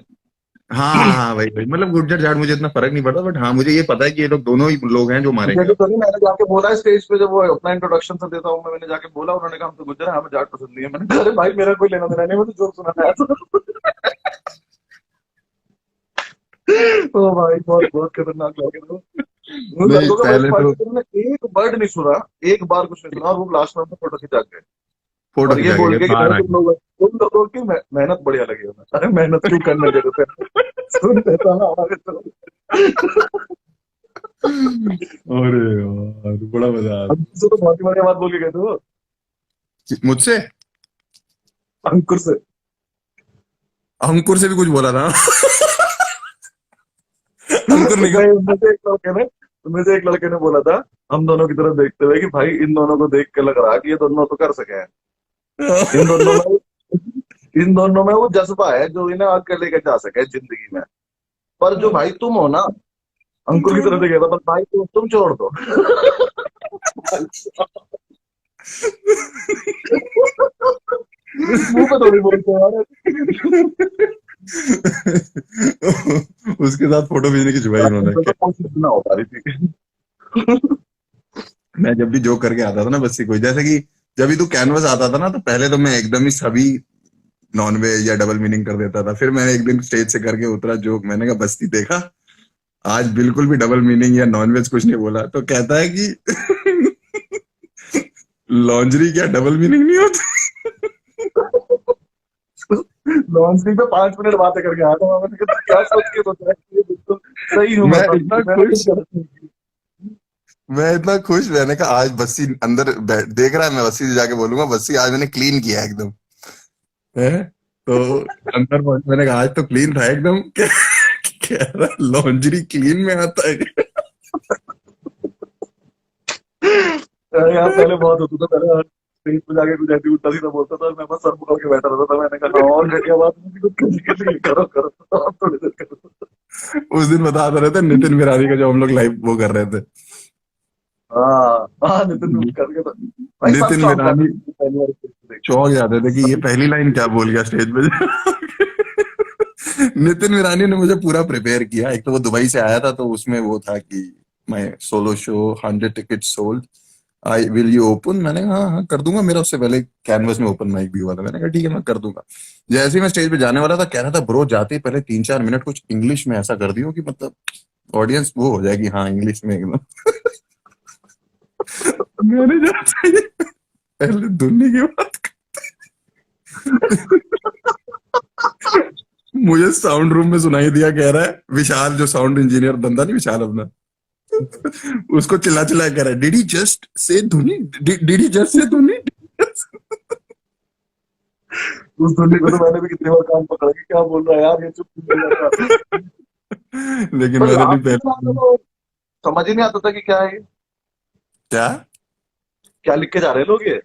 [SPEAKER 1] हाँ हाँ हाँ, वही वही, मतलब गुर्जर जाट मुझे इतना फर्क नहीं पड़ता, बट हाँ मुझे ये पता है कि ये लोग दोनों ही लोग हैं जो
[SPEAKER 2] मुझे
[SPEAKER 1] मारेंगे
[SPEAKER 2] भी
[SPEAKER 1] अब।
[SPEAKER 2] तो नहीं, मैंने जाके बोला है स्टेज पे, जब वो अपना इंट्रोडक्शन से देता हूँ मैंने जाके बोला, उन्होंने कहा हम तो गुज्जर है, हमें जाट पसंद नहीं है। मैंने कहा अरे भाई मेरा कोई लेना देना नहीं, मुझे जोक सुनाना है तो। ओ भाई बहुत बहुत खतरनाक लगे थे। उन
[SPEAKER 1] नहीं
[SPEAKER 2] लड़कों का बेस्ट
[SPEAKER 1] पहले
[SPEAKER 2] पार्ट
[SPEAKER 1] तो
[SPEAKER 2] है कि उन्होंने एक वर्ड नहीं सुना, एक बार कुछ नहीं सुना, और वो लास्ट में अपना फोटो खिंचा गए,
[SPEAKER 1] फोटो
[SPEAKER 2] और ये
[SPEAKER 1] खिंचा के
[SPEAKER 2] बोल
[SPEAKER 1] गए
[SPEAKER 2] के कि
[SPEAKER 1] बाहर
[SPEAKER 2] भाई
[SPEAKER 1] आके।
[SPEAKER 2] तुम लोग, उन लोगों की मेहनत बढ़िया लगी हमें। अरे मेहनत क्यों करने दे रहे थे, सुन देता ना हमारे तो।
[SPEAKER 1] अरे यार बड़ा मजा
[SPEAKER 2] अब से तो बहुत ही बढ़िया बात बोल के गए थे वो,
[SPEAKER 1] आता मुझसे।
[SPEAKER 2] अंकुर से।
[SPEAKER 1] अंकुर से भी कुछ बोला था। अंकुर निकल।
[SPEAKER 2] नहीं, उनमें से एक लड़के ने बोला था, हम दोनों की तरफ देखते हुए, कि भाई इन दोनों को देख के लग रहा है कि ये दोनों तो कर सके हैं। इन दोनों में इन दोनों में वो जज्बा है जो इन्हें आगे लेके जा सके जिंदगी में। पर जो भाई तुम हो ना,
[SPEAKER 1] तुम
[SPEAKER 2] अंकुर की
[SPEAKER 1] छोड़
[SPEAKER 2] तरफ
[SPEAKER 1] दो।
[SPEAKER 2] से कहता, पर भाई तुम छोड़ दो। मुंह पे थोड़ी बोलते हैं यार।
[SPEAKER 1] उसके साथ फोटो भेजने की जुबाई उन्होंने
[SPEAKER 2] तो
[SPEAKER 1] क्या।
[SPEAKER 2] कोशिश ना हो पा रही थी।
[SPEAKER 1] मैं जब भी जोक करके आता था ना बस्ती कोई, जैसे कि जब भी तू कैनवस आता था ना, तो पहले तो मैं एकदम ही सभी नॉन वेज या डबल मीनिंग कर देता था। फिर मैंने एक दिन स्टेज से करके उतरा जोक, मैंने कहा बस्ती देखा, आज बिल्कुल भी डबल मीनिंग या नॉन वेज कुछ नहीं बोला। तो कहता है कि लॉन्जरी क्या डबल मीनिंग नहीं होता?
[SPEAKER 2] लॉन्च पे 5 मिनट बातें करके आया था, मैंने कहा क्या सोच के सोचा है कि ये बिल्कुल सही हूँ मैं
[SPEAKER 1] मैं
[SPEAKER 2] तो,
[SPEAKER 1] इतना
[SPEAKER 2] मैंने कुछ
[SPEAKER 1] खुश
[SPEAKER 2] गलत नहीं की।
[SPEAKER 1] मैं इतना खुश, मैंने कहा आज बस्सी अंदर देख रहा है, मैं बस्सी से जाके बोलूंगा बस्सी आज मैंने क्लीन किया एकदम है। तो अंदर पहुंच, मैंने कहा आज तो क्लीन था एकदम। कह रहा लॉन्जरी क्लीन में आता है।
[SPEAKER 2] यार पहले बहुत होता था, पहले स्टेज पे जाके कुछ ऐसी उल्टा सीधा बोलता था, मैं बस सर पकड़ के बैठा रहता था। मैंने कहा हाँ, और घटिया बात नहीं, कुछ करो करो करो, और थोड़ी देर करो।
[SPEAKER 1] उस दिन बता रहे थे नितिन बिरारी का, जो हम लोग लाइव वो कर रहे थे।
[SPEAKER 2] हाँ हाँ, नितिन करके तो भाई सब
[SPEAKER 1] नितिन
[SPEAKER 2] चौंक जाते
[SPEAKER 1] बिरानी
[SPEAKER 2] थे पहली बार स्टेज पे देख
[SPEAKER 1] चौंक जाते थे कि ये पहली लाइन क्या बोल गया स्टेज पे। नितिन बिरानी ने मुझे पूरा प्रिपेयर किया। एक तो वो दुबई से आया था, तो उसमें वो था कि मैं solo show 100 ticket sold, I will you open. मैंने कहा हाँ हाँ कर दूंगा, मेरा उससे पहले कैनवस में ओपन माइक भी हुआ था। मैंने कहा ठीक है मैं कर दूंगा। जैसे ही मैं स्टेज पे जाने वाला था, कह रहा था ब्रो जाते ही पहले 3-4 मिनट कुछ इंग्लिश में ऐसा कर दियो कि मतलब ऑडियंस वो हो जाएगी, हाँ इंग्लिश में एकदम। मैंने जाते ही पहले धुनने की बात मुझे साउंड रूम में सुनाई दिया, कह रहा है विशाल, जो साउंड इंजीनियर बंदा नहीं विशाल अपना, उसको चिल्ला चिल्ला कह रहा है डिड ही जस्ट से धुनी, डिड ही जस्ट से धुनी।
[SPEAKER 2] उस धुनी को तो मैंने भी कितनी बार कान पकड़ा कि क्या बोल रहा है यार, ये चुप नहीं हो जाता।
[SPEAKER 1] लेकिन
[SPEAKER 2] पर
[SPEAKER 1] मैंने भी
[SPEAKER 2] आपके दिमाग में
[SPEAKER 1] पहले।
[SPEAKER 2] तो समझ ही नहीं आता था कि क्या है ये,
[SPEAKER 1] क्या?
[SPEAKER 2] क्या लिख के जा रहे हैं लोग ये।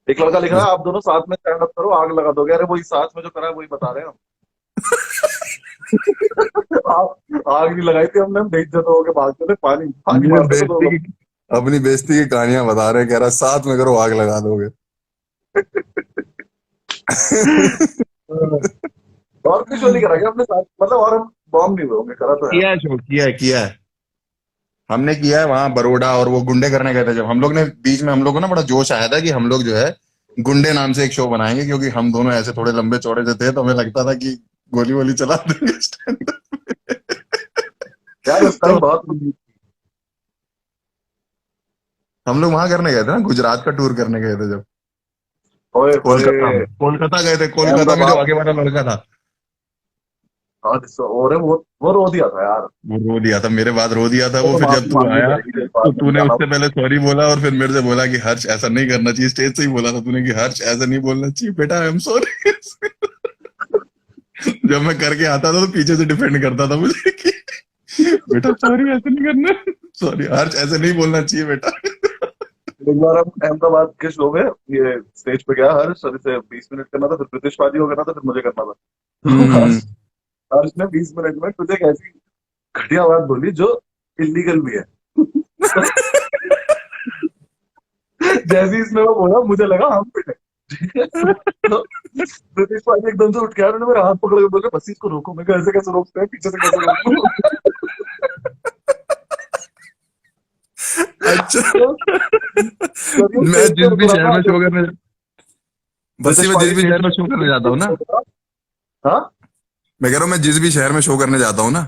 [SPEAKER 2] एक लड़का लिख रहा है आप दोनों साथ में स्टैंड अप करो आग लगा दोगे, अरे वही साथ में जो करा है वही बता रहे हैं हम। आग नहीं लगाई थी हमने, हम बेइज्जत हो के भागते थे, पानी पानी
[SPEAKER 1] ये
[SPEAKER 2] मारते थे दो
[SPEAKER 1] बेइज्जती
[SPEAKER 2] लोग।
[SPEAKER 1] की, अपनी बेइज्जती की कहानियां बता रहे हैं, कह रहा साथ में करो आग लगा दोगे।
[SPEAKER 2] और कुछ नहीं करा क्या अपने साथ, मतलब और हम बॉम्ब नहीं हुए होंगे, करा तो है।
[SPEAKER 1] किया है शो, किया है, किया है। हमने किया है वहां बरोडा, और वो गुंडे करने गए थे जब हम लोग ने, बीच में हम लोग को ना बड़ा जोश आया था कि हम लोग जो है गुंडे नाम से एक शो बनाएंगे, क्योंकि हम दोनों ऐसे थोड़े लंबे चौड़े से थे, तो हमें लगता था कि गोली वोली चला देंगे stand up में।
[SPEAKER 2] यार उस
[SPEAKER 1] तो
[SPEAKER 2] टाइम बहुत कुछ।
[SPEAKER 1] हम लोग वहां करने गए थे ना, गुजरात का टूर करने गए थे जब,
[SPEAKER 2] ओए होए।
[SPEAKER 1] कोलकाता गए थे, कोलकाता में जो
[SPEAKER 2] अहमदाबाद।
[SPEAKER 1] आगे वाला लड़का था,
[SPEAKER 2] और वो रो दिया था यार।
[SPEAKER 1] वो रो दिया था मेरे बाद, रो दिया था
[SPEAKER 2] वो
[SPEAKER 1] वो।
[SPEAKER 2] तो
[SPEAKER 1] फिर जब
[SPEAKER 2] माफी
[SPEAKER 1] तू
[SPEAKER 2] मांगनी
[SPEAKER 1] आया
[SPEAKER 2] पड़ेगी इस
[SPEAKER 1] तो
[SPEAKER 2] बात में
[SPEAKER 1] तूने
[SPEAKER 2] जाना।
[SPEAKER 1] उससे पहले सॉरी बोला, और फिर मेरे से बोला कि हर्ष ऐसा नहीं करना चाहिए, स्टेज से ही बोला था तूने कि हर्ष ऐसा नहीं बोलना चाहिए बेटा, आई एम सॉरी। जब मैं करके आता था तो पीछे से डिफेंड करता था मुझे कि बेटा सॉरी ऐसा नहीं करना, सॉरी हर्ष ऐसे नहीं बोलना चाहिए बेटा।
[SPEAKER 2] एक बार हम अहमदाबाद के शो में ये स्टेज पे गया हर्ष, सर से 20 मिनट करना था, फिर ब्रिटिश पार्टी को करना था, फिर मुझे करना था। तो
[SPEAKER 1] हम्म।
[SPEAKER 2] हर्ष हर्ष ने 20 मिनट में तुझे एक ऐसी घटिया बात बोली जो इलीगल भी है। जैसे ही इसने वो बोला मुझे लगा हम पिटे। तो ब्रिटिश पार्टी एकदम से उठ के आया, उन्होंने मेरा हाथ पकड़ के बोले बस इसको रोको। मैं कहा, ऐसे कैसे रोकते हैं, पीछे से कैसे रोकूं?
[SPEAKER 1] अच्छा।
[SPEAKER 2] तो जब ये
[SPEAKER 1] मैं
[SPEAKER 2] स्टेज पे
[SPEAKER 1] जिस
[SPEAKER 2] रुक
[SPEAKER 1] भी
[SPEAKER 2] रहा
[SPEAKER 1] शहर
[SPEAKER 2] था,
[SPEAKER 1] में शो करने, बस्ती
[SPEAKER 2] ब्रिटिश
[SPEAKER 1] में जिस
[SPEAKER 2] पार्टी
[SPEAKER 1] भी
[SPEAKER 2] स्टेज
[SPEAKER 1] शहर में शो करने जाता हूँ ना,
[SPEAKER 2] पे। हाँ।
[SPEAKER 1] मैं कह रहा हूँ मैं जिस भी शहर में शो करने जाता हूँ ना,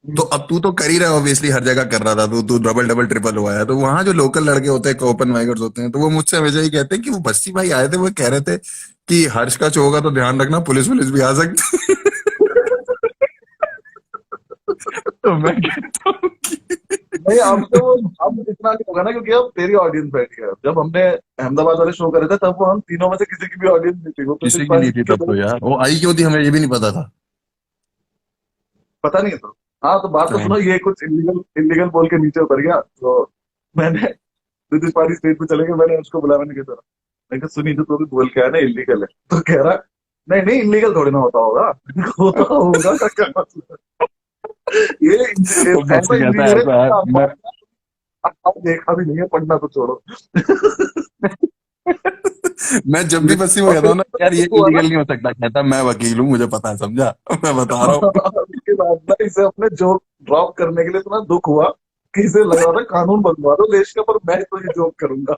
[SPEAKER 1] तो अब तू तो कर ही रहा है ऑब्वियसली, हर जगह कर रहा था तू, तू डबल डबल ट्रिपल हुआ है, तो वहां जो लोकल लड़के होते हैं, ओपन माइकर्स होते हैं, तो वो मुझसे हमेशा ही कहते हैं कि वो बस्ती भाई आए थे, वो कह रहे थे कि हर्ष का शो होगा तो ध्यान रखना, पुलिस पुलिस भी आ सकती है। तो मैं कहता हूँ कि
[SPEAKER 2] नहीं, अब तो अब इतना नहीं होगा ना, क्योंकि अब तेरी ऑडियंस बैठी है। जब हमने अहमदाबाद वाले शो करे थे तब वो हम तीनों में से किसी की भी ऑडियंस नहीं थी, वो ब्रिटिश
[SPEAKER 1] किसी की नहीं
[SPEAKER 2] पार्टी
[SPEAKER 1] थी
[SPEAKER 2] के
[SPEAKER 1] तब तो
[SPEAKER 2] लोग।
[SPEAKER 1] यार, वो आई क्यों थी हमें ये भी नहीं पता था।
[SPEAKER 2] पता नहीं है तो। हाँ तो बात तो
[SPEAKER 1] हाँ।
[SPEAKER 2] सुनो, ये कुछ इलीगल इलीगल बोल के नीचे उतर गया, तो मैंने ब्रिटिश पार्टी स्टेज पे चले गए, मैंने उसको बुलाया, मैंने कहा मैं कहा, सुनी जो तो भी बोल के आया ना इलीगल है, तो कह रहा नहीं नहीं इलीगल थोड़ी ना होता होगा। होता होगा का क्या मतलब है? ये
[SPEAKER 1] वो
[SPEAKER 2] ऐसा
[SPEAKER 1] बस्ती कहता है
[SPEAKER 2] इलीगल है
[SPEAKER 1] ऐसा है,
[SPEAKER 2] जिसका
[SPEAKER 1] मैं
[SPEAKER 2] आप देखा भी नहीं है, पढ़ना तो छोड़ो।
[SPEAKER 1] मैं जब भी बस्ती में
[SPEAKER 2] और
[SPEAKER 1] कहता
[SPEAKER 2] फिर
[SPEAKER 1] हूँ ना यार ये
[SPEAKER 2] हुआ ना।
[SPEAKER 1] इलीगल नहीं हो सकता, कहता मैं वकील हूँ मुझे पता है, समझा। मैं बता रहा हूँ।
[SPEAKER 2] उसके बाद ना इसे अपने जोक ड्रॉप करने के लिए इतना दुख हुआ कि इसे लग रहा था कानून बनवा दो देश का, पर मैं तो ये जोक करूंगा।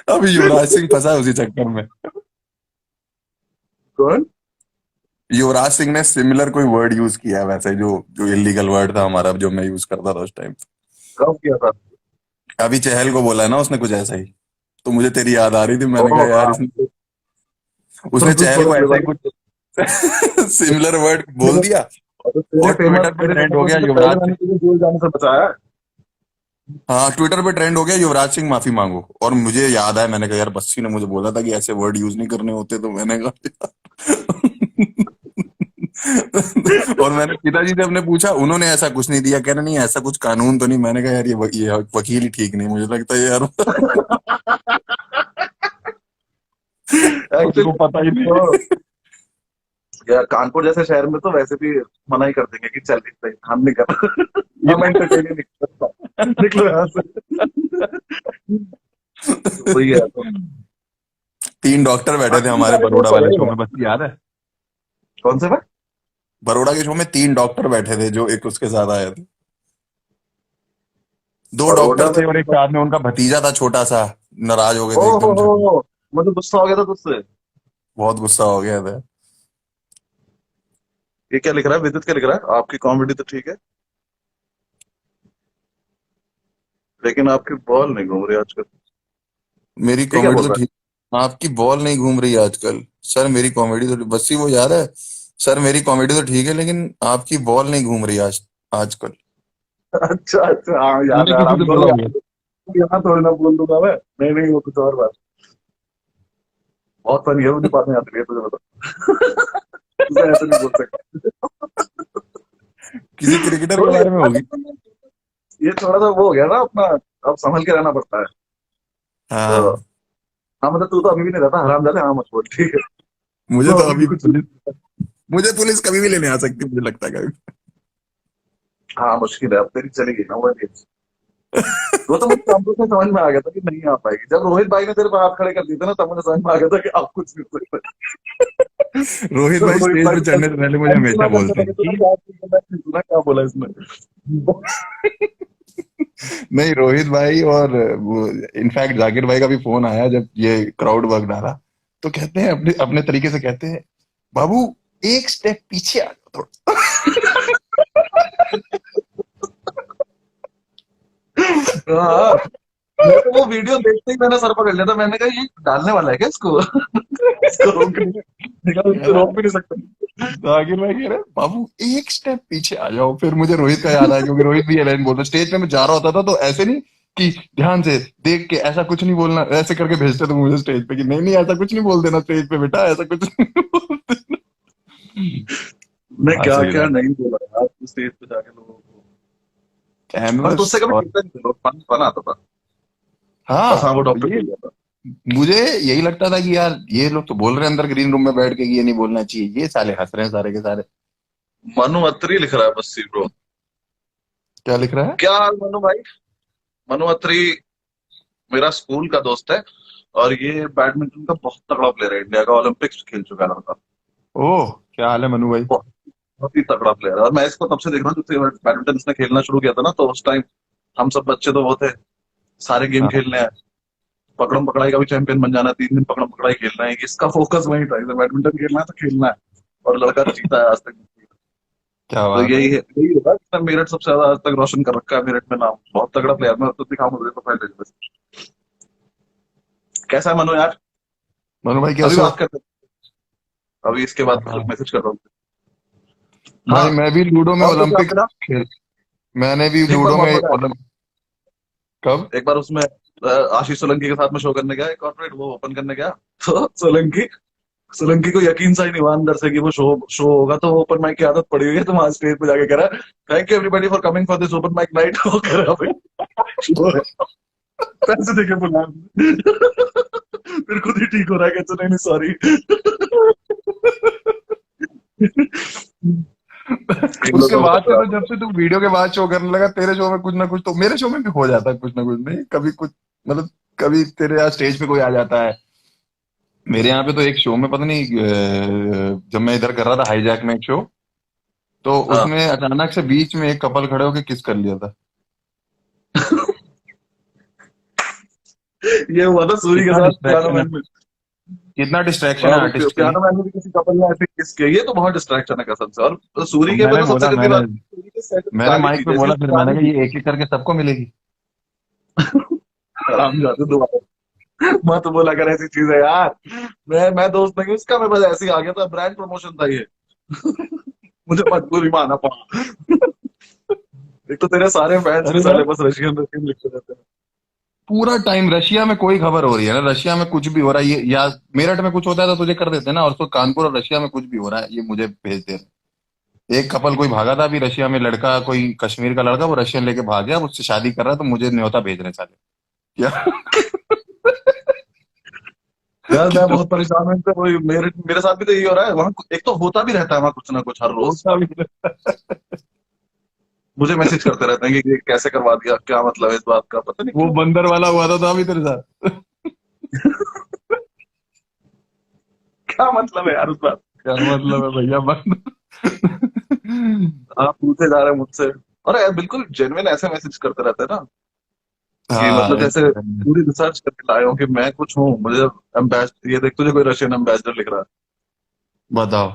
[SPEAKER 1] अभी युवराज सिंह फंसा है उसी चक्कर में।
[SPEAKER 2] कौन?
[SPEAKER 1] युवराज सिंह ने सिमिलर कोई वर्ड यूज किया है वैसे, जो जो इलीगल वर्ड था हमारा, जो मैं यूज करता था उस टाइम।
[SPEAKER 2] कब किया था?
[SPEAKER 1] अभी चहल को बोला है ना उसने कुछ ऐसा ही, तो मुझे तेरी याद आ रही थी, मैंने कहा
[SPEAKER 2] ओह
[SPEAKER 1] यार
[SPEAKER 2] हाँ।
[SPEAKER 1] इसने,
[SPEAKER 2] तो
[SPEAKER 1] उसने
[SPEAKER 2] कुछ
[SPEAKER 1] चहल
[SPEAKER 2] बड़ा
[SPEAKER 1] को ऐसा ही
[SPEAKER 2] विवाद।
[SPEAKER 1] कुछ सिमिलर वर्ड बोल
[SPEAKER 2] तेरे
[SPEAKER 1] दिया,
[SPEAKER 2] तेरे
[SPEAKER 1] और
[SPEAKER 2] फेमस
[SPEAKER 1] ट्विटर पे
[SPEAKER 2] तेरे
[SPEAKER 1] ट्रेंड
[SPEAKER 2] फेमस
[SPEAKER 1] हो
[SPEAKER 2] होने
[SPEAKER 1] गया
[SPEAKER 2] से पहले
[SPEAKER 1] युवराज
[SPEAKER 2] मैंने
[SPEAKER 1] सिंह।
[SPEAKER 2] तुझे जेल जाने से बचाया है।
[SPEAKER 1] हाँ, ट्विटर पे ट्रेंड हो गया युवराज सिंह माफी मांगो, और मुझे याद है मैंने कहा यार बस्सी ने मुझे बोला था कि ऐसे वर्ड यूज नहीं करने होते, तो मैंने कहा और मैंने पिताजी से अपने पूछा, उन्होंने ऐसा कुछ नहीं दिया, कह रहे नहीं ऐसा कुछ कानून तो नहीं। मैंने कहा यार ये वकील ही ठीक नहीं मुझे लगता है यार। उसको
[SPEAKER 2] एक्चुअली
[SPEAKER 1] पता ही
[SPEAKER 2] तो
[SPEAKER 1] नहीं।
[SPEAKER 2] यार कानपुर जैसे शहर में तो वैसे भी मना ही कर देंगे कि चल नहीं सही, हम नहीं कर हम एंटरटेन ही नहीं कर सकता, निकलो यहाँ से। तो वही है तो।
[SPEAKER 1] 3 डॉक्टर बैठे थे
[SPEAKER 2] बाकी
[SPEAKER 1] हमारे
[SPEAKER 2] सारे
[SPEAKER 1] बरोड़ा
[SPEAKER 2] दोस्त
[SPEAKER 1] वाले शो
[SPEAKER 2] है।
[SPEAKER 1] में, बस याद है।
[SPEAKER 2] कौन से में?
[SPEAKER 1] बरोड़ा के शो में 3 डॉक्टर बैठे थे जो एक उसके साथ आए थे। 2 डॉक्टर
[SPEAKER 2] बड़ौदा में
[SPEAKER 1] थे और एक साथ में उनका भतीजा था छोटा सा, नाराज हो गए थे
[SPEAKER 2] ओहो
[SPEAKER 1] एकदम से।
[SPEAKER 2] हो, मुझे गुस्सा हो गया था तुझसे।
[SPEAKER 1] बहुत गुस्सा हो गया था।
[SPEAKER 2] ये क्या लिख रहा है, विद्युत क्या लिख रहा है, आपकी कॉमेडी तो ठीक है लेकिन आपकी बॉल नहीं घूम रही आजकल।
[SPEAKER 1] मेरी
[SPEAKER 2] ये क्या
[SPEAKER 1] कॉमेडी
[SPEAKER 2] बोल
[SPEAKER 1] तो
[SPEAKER 2] रहा
[SPEAKER 1] ठीक, आपकी बॉल नहीं घूम रही आजकल। सर मेरी कॉमेडी तो बस ही वो याद है, सर मेरी कॉमेडी तो ठीक है लेकिन आपकी बॉल नहीं घूम रही आजकल।
[SPEAKER 2] है? अच्छा अच्छा, हाँ याद
[SPEAKER 1] तूने
[SPEAKER 2] है,
[SPEAKER 1] किसी
[SPEAKER 2] आराम
[SPEAKER 1] से
[SPEAKER 2] करो
[SPEAKER 1] बोला होगा।
[SPEAKER 2] यार। यहाँ थोड़ी ना बोल दूंगा मैं। नहीं नहीं, वो कुछ और बात। बहुत फनी है, मुझे बात नहीं आती है तुझे बता। तुझे ऐसे नहीं बोल सकता।
[SPEAKER 1] किसी क्रिकेटर के
[SPEAKER 2] थोड़ी
[SPEAKER 1] बारे में होगी।
[SPEAKER 2] ये थोड़ा सा वो हो गया ना अपना, अब संभल के रहना पड़ता है। तो
[SPEAKER 1] हाँ।
[SPEAKER 2] हाँ मतलब तू तो अभी भी नहीं रहता हराम जाते, हाँ मत बोल ठीक है।
[SPEAKER 1] मुझे
[SPEAKER 2] तो
[SPEAKER 1] तो
[SPEAKER 2] अभी
[SPEAKER 1] अभी
[SPEAKER 2] भी कुछ
[SPEAKER 1] पुलिस, मुझे पुलिस कभी भी लेने आ सकती है, मुझे लगता है कभी।
[SPEAKER 2] हाँ मुश्किल है, अब तेरी चलेगी ना वो नहीं। वो तो मुझे शाम को समझ में आ गया था कि नहीं आ पाएगी, जब रोहित भाई ने तेरे पे हाथ खड़े कर दिए थे ना, तब मुझे समझ में आ गया था कि आप कुछ नहीं कर सकते।
[SPEAKER 1] रोहित
[SPEAKER 2] तो
[SPEAKER 1] भाई
[SPEAKER 2] रोहित
[SPEAKER 1] स्टेज
[SPEAKER 2] भाई
[SPEAKER 1] पे
[SPEAKER 2] को
[SPEAKER 1] चढ़ने से पहले मुझे
[SPEAKER 2] मैंने
[SPEAKER 1] हमेशा
[SPEAKER 2] सुना करते
[SPEAKER 1] बोलते
[SPEAKER 2] थे
[SPEAKER 1] हैं
[SPEAKER 2] कि तूने
[SPEAKER 1] कि
[SPEAKER 2] क्या सुना, नहीं सुना क्या बोला इसने।
[SPEAKER 1] नहीं, रोहित भाई और वो, इनफैक्ट जाकिर भाई का भी फोन आया जब ये क्राउड वर्क डाला, तो कहते हैं अपने अपने तरीके से कहते हैं, बाबू एक स्टेप पीछे आ जाओ थोड़ा।
[SPEAKER 2] हाँ, मैं तो वो वीडियो देखते ही मैंने सर पकड़ लिया था, मैंने कहा ये डालने वाला है क्या इसको। इसको रोक नहीं,
[SPEAKER 1] कह
[SPEAKER 2] इसको
[SPEAKER 1] रहा
[SPEAKER 2] रोक भी नहीं सकते।
[SPEAKER 1] जाकिर भाई कह रहे बाबू एक स्टेप पीछे आ जाओ। फिर मुझे रोहित का याद आया, क्योंकि रोहित भी ये लाइन बोलता, स्टेज पे मैं जा रहा होता था तो ऐसे नहीं कि ध्यान से देख के ऐसा कुछ नहीं बोलना, ऐसे करके भेजते थे मुझे स्टेज पे कि नहीं नहीं ऐसा कुछ नहीं बोल देना स्टेज पे बेटा, ऐसा कुछ नहीं बोल देना।
[SPEAKER 2] मैं
[SPEAKER 1] हाँ
[SPEAKER 2] क्या
[SPEAKER 1] सही
[SPEAKER 2] क्या
[SPEAKER 1] था।
[SPEAKER 2] नहीं बोला यार स्टेज पे जाके लोगों को। और
[SPEAKER 1] कैमरस
[SPEAKER 2] तुझसे कभी
[SPEAKER 1] और
[SPEAKER 2] टिकता नहीं था, फन फन आता था। बस हाँ
[SPEAKER 1] हाँ
[SPEAKER 2] वो
[SPEAKER 1] तो
[SPEAKER 2] डॉक्टर
[SPEAKER 1] ये
[SPEAKER 2] को गया था।
[SPEAKER 1] मुझे यही लगता था कि यार ये लोग तो बोल रहे हैं अंदर ग्रीन रूम में बैठ के कि ये नहीं बोलना चाहिए, ये साले हंस रहे हैं सारे के सारे।
[SPEAKER 2] मनु अत्री लिख रहा है बस ब्रो।
[SPEAKER 1] क्या लिख रहा है?
[SPEAKER 2] क्या हाल मनु भाई। मनु अत्री मेरा स्कूल का दोस्त है, और ये बैडमिंटन का बहुत तगड़ा प्लेयर है, इंडिया का ओलंपिक्स खेल चुका है लड़का।
[SPEAKER 1] ओह, क्या हाल है मनु भाई?
[SPEAKER 2] बहुत बहुत ही तगड़ा प्लेयर है, और मैं इसको तब से देख रहा हूँ जब से बैडमिंटन इसने खेलना शुरू किया था ना, तो उस टाइम हम सब बच्चे तो वो थे, सारे गेम
[SPEAKER 1] हाँ।
[SPEAKER 2] खेलने हैं, पकड़म पकड़ाई का भी चैंपियन बन जाना है, 3 दिन पकड़म पकड़ाई खेलना है, इसका फोकस वही था, इसे बैडमिंटन खेलना है तो खेलना है। और लड़का जीता है आज तक।
[SPEAKER 1] क्या
[SPEAKER 2] तो
[SPEAKER 1] बात है।
[SPEAKER 2] यही होगा, इसने मेरठ सबसे ज्यादा आज तक रोशन कर रखा है, मेरठ में नाम, बहुत तगड़ा प्लेयर। मैं तो दिखाऊंगा तुझे प्रोफाइल। कैसा है मनु यार।
[SPEAKER 1] मनु भाई
[SPEAKER 2] अभी
[SPEAKER 1] कैसे हो?
[SPEAKER 2] बात करते हैं, अभी इसके बाद
[SPEAKER 1] हाँ
[SPEAKER 2] मैसेज कर रहा हूँ।
[SPEAKER 1] भाई,
[SPEAKER 2] हाँ,
[SPEAKER 1] मैं भी लूडो में
[SPEAKER 2] और तो क्या
[SPEAKER 1] ओलंपिक
[SPEAKER 2] मेरा,
[SPEAKER 1] खेल, मैंने भी
[SPEAKER 2] एक बार
[SPEAKER 1] लूडो में
[SPEAKER 2] बहुत बड़ा,
[SPEAKER 1] ओलंपिक। कब?
[SPEAKER 2] एक बार उसमें आशीष सोलंकी के साथ में शो करने गया, कॉर्पोरेट वो ओपन करने गया। तो सोलंकी सोलंकी को यकीन सा ही नहीं हुआ अंदर से कि वो शो शो होगा, तो वो ओपन माइक की आदत पड़ी हुई है, तो वहां स्टेज पे जाके कह रहा है, thank you everybody for coming for this open mic night. वो कह रहा भाई शो है, पैसे देके बुला। फिर खुद ही ठीक हो रहा है, कहते नहीं नहीं सॉरी। इन
[SPEAKER 1] उसके
[SPEAKER 2] लोगों
[SPEAKER 1] बाद से
[SPEAKER 2] का
[SPEAKER 1] तो, जब से तू वीडियो के बाद शो करने लगा, तेरे शो में कुछ ना कुछ तो मेरे शो में भी हो जाता है, कुछ ना कुछ नहीं कभी कुछ, मतलब कभी तेरे यहाँ स्टेज पे कोई आ जाता है। मेरे यहाँ पे तो एक शो में पता नहीं जब मैं इधर कर रहा था हाईजैक में एक शो, तो
[SPEAKER 2] हाँ,
[SPEAKER 1] उसमें अचानक से बीच में एक कपल खड़े होके किस कर लिया था।
[SPEAKER 2] ये हुआ था सूरी के
[SPEAKER 1] कितना
[SPEAKER 2] साथ पियानो
[SPEAKER 1] डिस्ट्रैक्शन है,
[SPEAKER 2] मैन में।
[SPEAKER 1] कितना डिस्ट्रैक्शन है आर्टिस्ट की।
[SPEAKER 2] पियानो मैन में भी किसी कपल ने ऐसे किस किया, ये तो बहुत डिस्ट्रैक्शन है कसम से। और
[SPEAKER 1] तो
[SPEAKER 2] सूरी के पे
[SPEAKER 1] मैंने
[SPEAKER 2] तो सबसे
[SPEAKER 1] बोला,
[SPEAKER 2] गंदी
[SPEAKER 1] मैंने
[SPEAKER 2] बात, सूरी के सेट में
[SPEAKER 1] मैंने
[SPEAKER 2] गाली
[SPEAKER 1] माइक
[SPEAKER 2] थी,
[SPEAKER 1] पे
[SPEAKER 2] जैसी
[SPEAKER 1] बोला,
[SPEAKER 2] उसने
[SPEAKER 1] फिर मैंने
[SPEAKER 2] गाली
[SPEAKER 1] कहा
[SPEAKER 2] दी,
[SPEAKER 1] ये एक एक करके सबको मिलेगी।
[SPEAKER 2] आराम जाते दोबारा। मत बोला कर ऐसी चीजें यार। मैं दोस्त नहीं हूँ उसका, मैं बस ऐसे ही आ गया था, ब्रांड प्रमोशन था ये। मुझे मजबूरी माना पड़ा। एक तो तेरे सारे फैंस भी
[SPEAKER 1] अरे
[SPEAKER 2] साले
[SPEAKER 1] यार,
[SPEAKER 2] बस रशियन रशियन लिखते रहते हैं।
[SPEAKER 1] पूरा टाइम रशिया में कोई खबर हो रही है ना, रशिया में कुछ भी हो रहा है ये, या मेरठ में कुछ होता है तो तुझे कर देते हैं ना, और तो कानपुर और रशिया में कुछ भी हो रहा है ये मुझे भेज दे रहे हैं। एक कपल कोई भागा था अभी रशिया में, लड़का कोई कश्मीर का लड़का, वो रशियन लेके भाग गया, उससे शादी कर रहा है, तो मुझे न्योता भेज रहे हैं साले। क्या?
[SPEAKER 2] यार
[SPEAKER 1] कि
[SPEAKER 2] मैं
[SPEAKER 1] तू
[SPEAKER 2] बहुत परेशान हूँ इनसे, वही मेरे मेरे साथ भी तो यही हो रहा है वहां, एक तो होता भी रहता है वहां कुछ ना कुछ हर रोज।
[SPEAKER 1] होता भी है।
[SPEAKER 2] मुझे मैसेज करते रहते हैं कि ये कैसे करवा दिया, क्या मतलब है इस बात का, पता नहीं
[SPEAKER 1] वो
[SPEAKER 2] क्यों।
[SPEAKER 1] बंदर वाला हुआ था अभी तेरे साथ।
[SPEAKER 2] क्या मतलब है यार उस बात।
[SPEAKER 1] क्या मतलब है भैया, बंदर।
[SPEAKER 2] आप पूछे जा रहे हैं मुझसे, और यार बिल्कुल जेन्युइन ऐसे मैसेज करते रहते हैं ना, कि
[SPEAKER 1] हाँ
[SPEAKER 2] मतलब जैसे पूरी रिसर्च करके लाए हो कि मैं कुछ हूँ, मुझे एम्बेसडर, ये देख तुझे कोई रशियन एम्बेसडर लिख रहा है।
[SPEAKER 1] बताओ,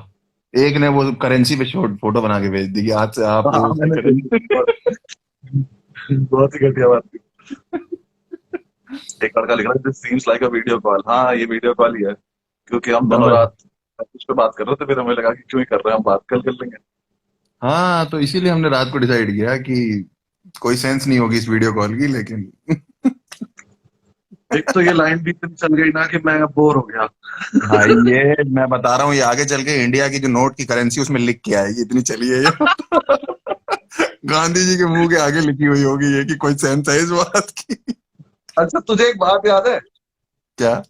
[SPEAKER 1] एक ने वो करेंसी पे शॉर्ट फोटो बना के भेज दी कि आज से आप
[SPEAKER 2] हाँ
[SPEAKER 1] उसकी
[SPEAKER 2] मैंने देखी,
[SPEAKER 1] करेंसी।
[SPEAKER 2] बहुत ही घटिया बात थी। एक लड़का लिख रहा है, this seems like a video call. हाँ ये वीडियो कॉल ही है, क्योंकि हम दोनों
[SPEAKER 1] बस।
[SPEAKER 2] रात कुछ पे बात कर रहे थे, फिर हमें लगा कि क्यों ही कर रहे हैं, हम बात कल कर लेंगे।
[SPEAKER 1] हाँ, तो इसीलिए हमने रात को डिसाइड किया कि कोई सेंस नहीं होगी इस वीडियो कॉल की, लेकिन
[SPEAKER 2] एक तो ये लाइन भी इतनी चल गई ना कि मैं बोर हो गया।
[SPEAKER 1] भाई ये मैं बता रहा हूँ, ये आगे चल के इंडिया की जो नोट की करेंसी उसमें लिख के आएगी, इतनी चली है ये। गांधी जी के मुंह के आगे लिखी हुई होगी ये, कि कोई सेंस है इस बात की।
[SPEAKER 2] अच्छा, तुझे एक बात याद है?
[SPEAKER 1] क्या?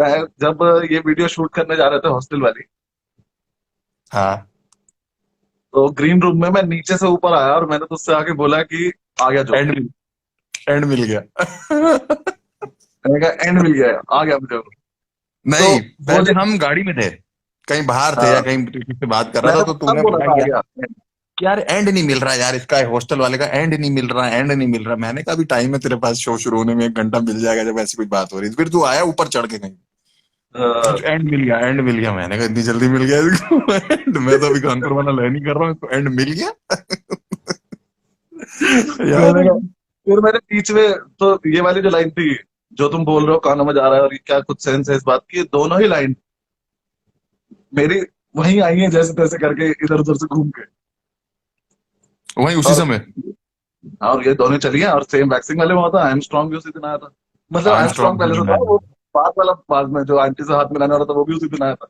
[SPEAKER 2] मैं जब ये वीडियो शूट करने जा रहे थे हॉस्टल वाली,
[SPEAKER 1] हाँ।
[SPEAKER 2] तो ग्रीन रूम में मैं नीचे से ऊपर आया और मैंने तुझसे आके बोला कि आ गया जो।
[SPEAKER 1] एंड एंड मिल गया।
[SPEAKER 2] मैंने कहा एंड मिल गया है, आ गया मुझे। तो
[SPEAKER 1] नहीं,
[SPEAKER 2] वो
[SPEAKER 1] पहले
[SPEAKER 2] जो,
[SPEAKER 1] हम गाड़ी में थे, कहीं बाहर थे या
[SPEAKER 2] हाँ,
[SPEAKER 1] कहीं किसी से बात कर रहा था,
[SPEAKER 2] मैंने
[SPEAKER 1] तो
[SPEAKER 2] तब
[SPEAKER 1] तूने
[SPEAKER 2] बोला
[SPEAKER 1] बोला
[SPEAKER 2] था आ
[SPEAKER 1] कि
[SPEAKER 2] गया।
[SPEAKER 1] यार एंड नहीं मिल रहा यार, इसका हॉस्टल वाले का एंड नहीं मिल रहा, एंड नहीं मिल रहा। मैंने कहा अभी टाइम है तेरे पास, शो शुरू होने में 1 घंटा मिल जाएगा, जब ऐसी कोई बात हो रही थी। फिर तू आया ऊपर चढ़ के कहीं,
[SPEAKER 2] अ,
[SPEAKER 1] एंड मिल गया, एंड मिल गया। मैंने कहा इतनी जल्दी मिल गया इसको एंड? मैं तो अभी कानपुर वाला लर्न ही कर रहा हूँ, इसको एंड मिल गया। यार।
[SPEAKER 2] मैंने कहा, फिर मैंने बीच में, तो ये वाली जो लाइन थी जो तुम बोल रहे हो कानों में जा रहा है और ये क्या कुछ सेंस है इस बात की, दोनों ही लाइन मेरी वहीं आई है जैसे तैसे करके इधर उधर से घूम के।
[SPEAKER 1] वही उसी
[SPEAKER 2] और
[SPEAKER 1] समय।
[SPEAKER 2] और ये दोनों चली हैं, और सेम वैक्सिंग वाले में होता है, आई एम स्ट्रांग भी उसी दिन आया था। मतलब आई एम स्ट्रांग पहले से था,
[SPEAKER 1] आर्मस्ट्रॉन्ग।
[SPEAKER 2] वो बाद में जो आंटी से हाथ मिलाने वाला था वो भी उसी दिन आया था।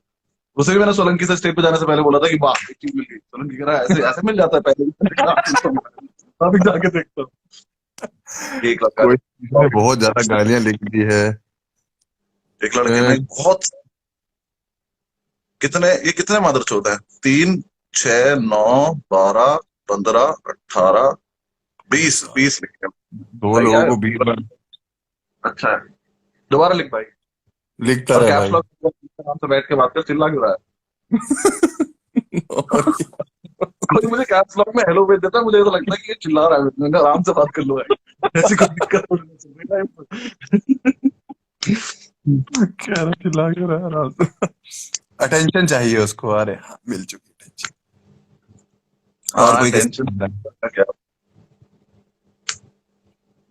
[SPEAKER 2] उसे भी मैंने सोलंकी से स्टेज पे जाने से पहले बोला था कि वाह एक चीज मिल गई। सोलंकी कह रहा है ऐसे ऐसे मिल जाता है पहले भी। मैंने कहा, "हाँ, तो मिला है। अभी जाके देखता हूँ।" एक लड़का
[SPEAKER 1] कोई
[SPEAKER 2] ने
[SPEAKER 1] इसने बहुत ज्यादा गालियां लिख दी है।
[SPEAKER 2] एक लड़के
[SPEAKER 1] अ,
[SPEAKER 2] ने बहुत, कितने मादरचोद हैं? 3, 6, 9, 12, 15, 18, 20 लिखे हैं।
[SPEAKER 1] दो
[SPEAKER 2] भाई
[SPEAKER 1] लोगों
[SPEAKER 2] यार,
[SPEAKER 1] को 20 बार
[SPEAKER 2] अच्छा है। दोबारा लिख भाई।
[SPEAKER 1] लिखता
[SPEAKER 2] और
[SPEAKER 1] रहे
[SPEAKER 2] कैप्स
[SPEAKER 1] भाई।
[SPEAKER 2] लॉक आराम से बैठ के बात कर, चिल्ला क्यों रहा
[SPEAKER 1] और क्या?
[SPEAKER 2] है? कोई मुझे कैप्स लॉक में हेलो भेज देता है, मुझे तो लगता है कि ये चिल्ला रहा है, मैंने आराम से बात कर लो भाई, ऐसी कोई दिक्कत नहीं।
[SPEAKER 1] कह रहा चिल्ला क्यों रहा है आराम से? अटेंशन चाहिए उसको। अरे हाँ, मिल चुकी अटेंशन। और
[SPEAKER 2] हाँ
[SPEAKER 1] कोई किसी
[SPEAKER 2] टेंशन क्या,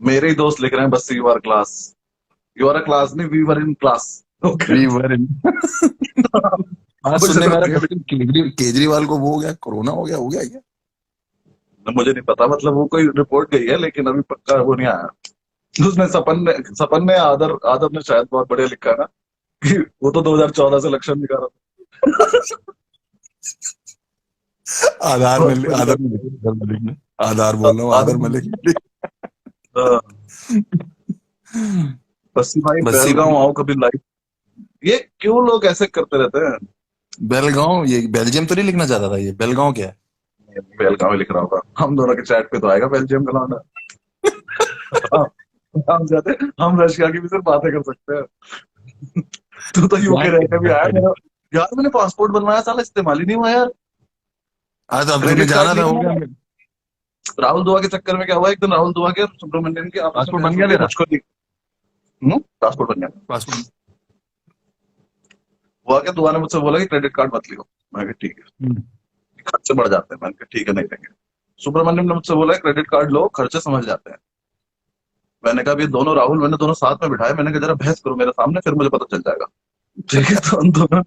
[SPEAKER 2] मेरे ही दोस्त लिख रहे हैं बस you are class, you are a class नहीं, we were in class. Okay.
[SPEAKER 1] We were in. आज
[SPEAKER 2] कुछ
[SPEAKER 1] सुनने में आ
[SPEAKER 2] तो
[SPEAKER 1] रहा है कभी केजरीवाल को वो हो गया, कोरोना हो गया क्या?
[SPEAKER 2] मुझे नहीं पता, मतलब वो कोई रिपोर्ट गई है लेकिन अभी पक्का वो नहीं आया। उसने सपन ने आदर आदर ने शायद बहुत बढ़िया लिखा है ना कि वो तो 2014 से लक्षण दिखा रहा
[SPEAKER 1] आधार
[SPEAKER 2] था।
[SPEAKER 1] में आधार में आधार मलिक ने, आधार बोल रहा हूँ, आधार
[SPEAKER 2] आदर,
[SPEAKER 1] मलिक ने।
[SPEAKER 2] बस्सी भाई
[SPEAKER 1] बस्सी
[SPEAKER 2] बेलगांव
[SPEAKER 1] भाई।
[SPEAKER 2] आओ कभी लाइव। ये क्यों लोग ऐसे करते रहते हैं?
[SPEAKER 1] बेलगांव, ये बेल्जियम तो नहीं लिखना चाहता था, ये बेलगांव क्या है?
[SPEAKER 2] बेलगांव ही लिख रहा होगा, हम दोनों के चैट पे तो आएगा बेल्जियम का लौंडा। हाँ, हम रशिया की भी सिर्फ बातें कर सकते हैं। तू तो यूके रह के भी आया मेरा। यार मैंने पासपोर्ट बनवाया, साला इस्तेमाल ही नहीं हुआ यार।
[SPEAKER 1] आज तो अब तूने
[SPEAKER 2] क्रेडिट कार्ड
[SPEAKER 1] जाना था,
[SPEAKER 2] लिया
[SPEAKER 1] हो गया।
[SPEAKER 2] मैंने। राहुल दुआ के चक्कर में क्या हुआ, एक दिन राहुल दुआ के और सुब्रमण्यम की आपस में
[SPEAKER 1] पासपोर्ट बन
[SPEAKER 2] बहस हो
[SPEAKER 1] गया
[SPEAKER 2] गई,
[SPEAKER 1] तेरा?
[SPEAKER 2] मुझको दी। पासपोर्ट बन गया।
[SPEAKER 1] पासपोर्ट।
[SPEAKER 2] हुआ क्या, दुआ ने मुझसे बोला कि क्रेडिट कार्ड मत लियो। मैं कहा ठीक है, खर्चे बढ़ जाते हैं। मैंने कहा ठीक है नहीं लेंगे। सुब्रमण्यम ने मुझसे बोला क्रेडिट कार्ड लो, खर्चे समझ जाते हैं। मैंने कहा ये दोनों राहुल, मैंने दोनों साथ में बिठाए, मैंने कहा जरा बहस करो मेरे सामने, फिर मुझे पता चल जाएगा। ठीक है, तो उन दोनों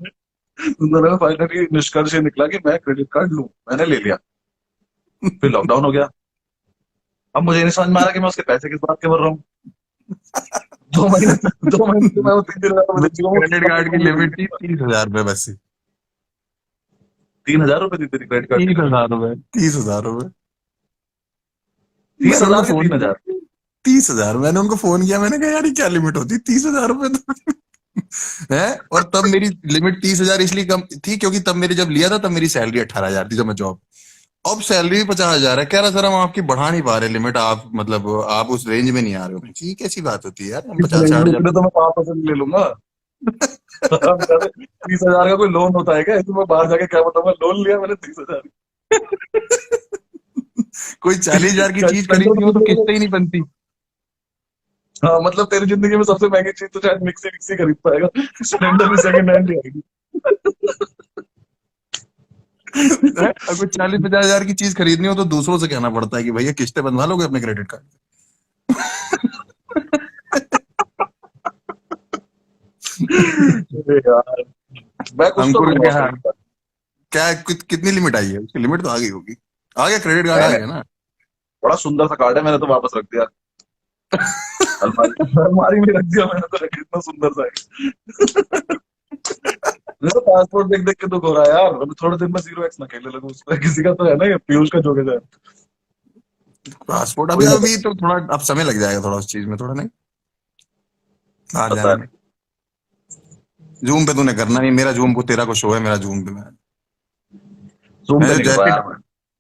[SPEAKER 2] में फाइनली निष्कर्ष ये निकला कि मैं क्रेडिट कार्ड लूं। मैंने ले लिया। फिर लॉकडाउन हो गया। अब मुझे नहीं समझ में आ रहा कि मैं उसके पैसे किस बात के भर रहा हूँ। 2 महीने से मैं वो 3 दिन में
[SPEAKER 1] मेरी क्रेडिट कार्ड की लिमिट थी 30,000 रुपए बस।
[SPEAKER 2] 3,000 रुपए दी तेरी क्रेडिट कार्ड की
[SPEAKER 1] तीस
[SPEAKER 2] लिमिट?
[SPEAKER 1] हजार रुपए 30,000 रुपए।
[SPEAKER 2] तीस
[SPEAKER 1] मैंने उनको
[SPEAKER 2] हजार की
[SPEAKER 1] फोन
[SPEAKER 2] 3,000?
[SPEAKER 1] किया, 30,000। मैंने उनको फोन किया, मैंने कहा यार ये क्या लिमिट होती है 30,000 रुपए तो। है। और तब मेरी लिमिट 30,000 इसलिए कम थी क्योंकि तब मेरी जब लिया था तब मेरी सैलरी 18,000 थी, जब मैं जॉब। अब सैलरी भी 50,000 है। कह रहा सर हम आपकी बढ़ा नहीं पा रहे लिमिट, आप मतलब आप उस रेंज में नहीं आ रहे हो। ये कैसी बात होती है यार, हम
[SPEAKER 2] इस
[SPEAKER 1] पचास
[SPEAKER 2] रेंज
[SPEAKER 1] साठ
[SPEAKER 2] में
[SPEAKER 1] हजार
[SPEAKER 2] इतने तो मैं 5% ले लूंगा। हम कहते 30,000 का कोई लोन होता है क्या? इसमें मैं बाहर जाके क्या बताऊंगा, लोन लिया मैंने 30,000।
[SPEAKER 1] कोई 40,000 की चीज
[SPEAKER 2] स्प्लेंडर
[SPEAKER 1] खरीदनी
[SPEAKER 2] में
[SPEAKER 1] हो तो
[SPEAKER 2] कितने
[SPEAKER 1] किस्तें
[SPEAKER 2] का?
[SPEAKER 1] ही नहीं बनती।
[SPEAKER 2] हाँ मतलब तेरी जिंदगी में सबसे महंगी चीज तो शायद मिक्सी मिक्सी खरीद पाएगा। स्प्लेंडर भी सेकंड हैंड ही आएगी।
[SPEAKER 1] है? और कोई 40-50 हजार की चीज खरीदनी हो तो दूसरों से कहना पड़ता है कि भैया किस्तें बनवा लोगे अपने क्रेडिट कार्ड से।
[SPEAKER 2] अरे यार, मैं कुछ तो
[SPEAKER 1] अंकुर का
[SPEAKER 2] लूंगा
[SPEAKER 1] क्या
[SPEAKER 2] उसका।
[SPEAKER 1] हाल? क्या कितनी लिमिट आई है उसकी? लिमिट तो आ गई होगी। आ गया क्रेडिट कार्ड, आ
[SPEAKER 2] मैंने
[SPEAKER 1] गया ना?
[SPEAKER 2] बड़ा सुंदर सा कार्ड है, मैंने तो वापस रख दिया। अलमारी अलमारी में रख दिया मैंने, तो इतना सुंदर सा है। मेरा तो पासपोर्ट देख देख के दुख हो रहा है यार, अभी थोड़े दिन में 0x ना खेलने लगूं उस पर। किसी का तो है ना, ये पीयूष का जोगे है।
[SPEAKER 1] पासपोर्ट अभी
[SPEAKER 2] वही ना,
[SPEAKER 1] अभी तो थोड़ा अब समय लग जाएगा थोड़ा उस चीज में, थोड़ा नहीं बाहर
[SPEAKER 2] पता
[SPEAKER 1] जाने में।
[SPEAKER 2] नहीं।
[SPEAKER 1] जूम पे तूने करना नहीं, मेरा जूम को तेरा को शो है, मेरा जूम पे
[SPEAKER 2] जूम
[SPEAKER 1] मैं
[SPEAKER 2] पे
[SPEAKER 1] तो
[SPEAKER 2] नहीं कर रहा
[SPEAKER 1] जैसे
[SPEAKER 2] यार मैं।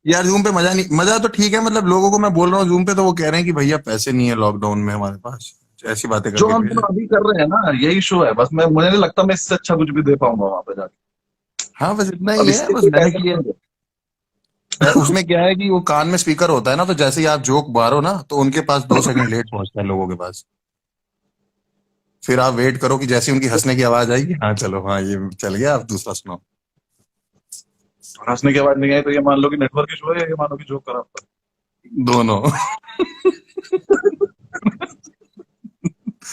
[SPEAKER 1] यार जूम पे मजा नहीं, मजा तो ठीक है, मतलब लोगों को मैं बोल रहा हूँ जूम पे तो वो कह रहे हैं कि भैया पैसे नहीं है लॉकडाउन में हमारे पास, ऐसी बातें
[SPEAKER 2] जो
[SPEAKER 1] करके
[SPEAKER 2] हम
[SPEAKER 1] भेज
[SPEAKER 2] दोनों
[SPEAKER 1] रहे
[SPEAKER 2] अभी कर रहे हैं ना, यही शो है बस। मैं, मुझे नहीं लगता मैं इससे अच्छा कुछ भी दे पाऊंगा वहां पे जाके।
[SPEAKER 1] हैं। हाँ बस इतना ही
[SPEAKER 2] अब
[SPEAKER 1] है,
[SPEAKER 2] इसके
[SPEAKER 1] बस
[SPEAKER 2] कोई
[SPEAKER 1] मैंने
[SPEAKER 2] पैसे
[SPEAKER 1] किया
[SPEAKER 2] नहीं होंगे।
[SPEAKER 1] उसमें क्या है कि वो कान में स्पीकर होता है ना, तो जैसे ही आप जोक मारो ना तो उनके पास 2 सेकंड लेट पहुंचता है लोगों के पास। फिर आप वेट करो कि जैसे ही उनकी हंसने की आवाज आएगी, हाँ चलो हाँ ये चल गया, आप दूसरा सुनाओ।
[SPEAKER 2] हंसने के बाद नहीं आई तो ये मान लो कि नेटवर्क इशू है, या ये मानो कि जोक खराब था।
[SPEAKER 1] दोनों।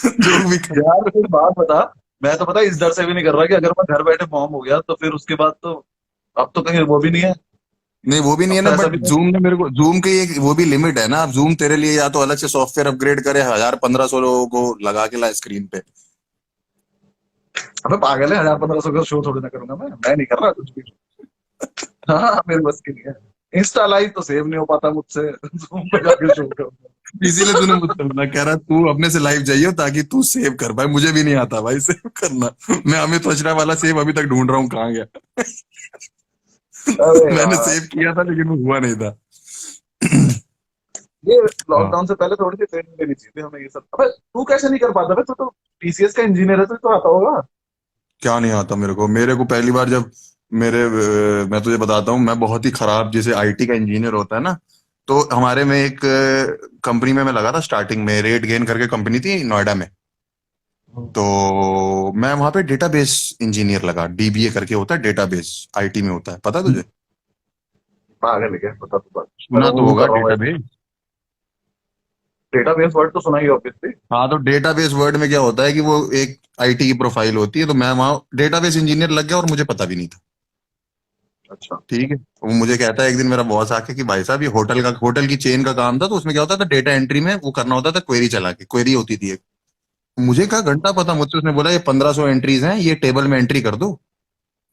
[SPEAKER 1] जोक भी
[SPEAKER 2] यार एक बात बता, मैं तो पता है इस डर से भी नहीं कर रहा कि अगर मैं घर बैठे फॉर्म हो गया तो फिर उसके बाद तो, अब तो कहीं वो भी नहीं है।
[SPEAKER 1] नहीं वो भी नहीं
[SPEAKER 2] अब
[SPEAKER 1] है ना,
[SPEAKER 2] तो ऐसा
[SPEAKER 1] बट
[SPEAKER 2] भी नहीं
[SPEAKER 1] जूम ने मेरे को, जूम की एक वो भी लिमिट है ना, अब जूम तेरे लिए या तो अलग से सॉफ्टवेयर अपग्रेड करे 1000-1500 लोगों को लगा के लाए स्क्रीन पे।
[SPEAKER 2] है। अबे पागल है, 1000-1500 का शो थोड़ी ना करूंगा मैं नहीं कर रहा कुछ भी। हाँ मेरे बस की नहीं है। इंस्टा लाइव तो सेव नहीं हो पाता मुझसे। Zoom पे जाके शो करूंगा।
[SPEAKER 1] इसीलिए तूने मुझसे बोला, कह रहा तू अपने से लाइव जाइयो ताकि तू सेव कर पाए, मुझे भी नहीं आता भाई सेव करना। मैं अमित वज्रा वाला सेव अभी तक ढूंढ रहा हूँ कहाँ गया।
[SPEAKER 2] अरे
[SPEAKER 1] मैंने
[SPEAKER 2] यार,
[SPEAKER 1] सेव किया था लेकिन वो हुआ नहीं था।
[SPEAKER 2] ये
[SPEAKER 1] हाँ
[SPEAKER 2] लॉकडाउन से पहले थोड़ी सी ट्रेनिंग देनी चाहिए थी हमें ये सब। अबे तू कैसे नहीं कर पाता? तू तो टीसीएस का इंजीनियर है, तुझे तो आता होगा।
[SPEAKER 1] क्या नहीं आता मेरे को पहली बार जब मैं तुझे बताता हूँ, मैं बहुत ही खराब, जैसे आईटी का इंजीनियर होता है ना, तो हमारे में एक कंपनी में मैं लगा था स्टार्टिंग में, रेट गेन करके कंपनी थी नोएडा में। तो मैं वहां पे डेटाबेस इंजीनियर लगा, डीबीए करके होता है, डेटाबेस आईटी में होता है, पता है तुझे?
[SPEAKER 2] पागल है क्या? बता तू बात। मैं
[SPEAKER 1] सुना
[SPEAKER 2] तो
[SPEAKER 1] तो
[SPEAKER 2] वो भी
[SPEAKER 1] होगा
[SPEAKER 2] कर रहा हूँ।
[SPEAKER 1] डेटाबेस।
[SPEAKER 2] डेटाबेस वर्ड तो सुना ही ऑब्वियसली।
[SPEAKER 1] हाँ तो डेटाबेस वर्ड में क्या होता है कि वो एक आईटी की प्रोफाइल होती है, तो मैं वहाँ डेटाबेस इंजीनियर लग गया और मुझे पता भी नहीं था।
[SPEAKER 2] अच्छा।
[SPEAKER 1] ठीक है, वो मुझे कहता है एक दिन मेरा बॉस आके कि भाई साहब ये होटल की चेन का काम था, तो उसमें क्या होता था डेटा एंट्री में वो करना होता था, क्वेरी चला के, क्वेरी होती थी एक। मुझे क्या घंटा पता, मुझसे उसने बोला ये 1500 एंट्रीज हैं, ये टेबल में एंट्री कर दो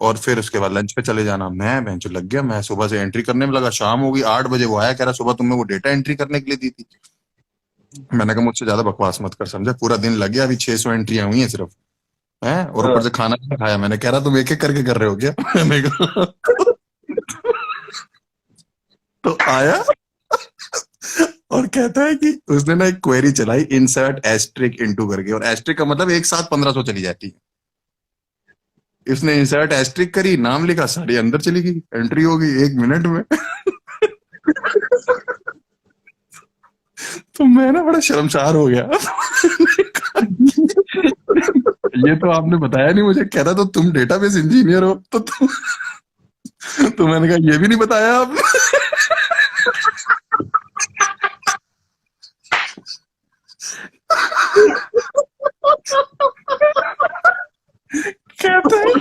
[SPEAKER 1] और फिर उसके बाद लंच पे चले जाना। मैं बेंच लग गया, मैं सुबह से एंट्री करने में लगा, शाम हो गई 8 बजे वो आया, कह रहा सुबह तुमने वो डेटा एंट्री करने के लिए दी थी। मैंने कहा मुझसे ज्यादा बकवास मत कर, समझा, पूरा दिन लग गया, अभी 600 एंट्रियां हुई हैं सिर्फ, हैं, और ऊपर
[SPEAKER 2] हाँ।
[SPEAKER 1] से खाना भी नहीं खाया। मैंने कह रहा तुम एक एक करके कर रहे हो क्या? मैंने कहा तो आया और कहता है कि उसने ना एक क्वेरी चलाई, इंसर्ट एस्ट्रिक इनटू करके, और एस्ट्रिक का मतलब एक साथ 1500 चली जाती है। इसने इंसर्ट एस्ट्रिक करी, नाम लिखा, सारी अंदर चली गई, एंट्री हो गई 1 मिनट में। तो मैं ना बड़ा शर्मसार हो गया। ये तो आपने बताया नहीं मुझे, कह रहा तो तुम डेटाबेस इंजीनियर हो तो मैंने कहा ये भी नहीं बताया आपने। कहता है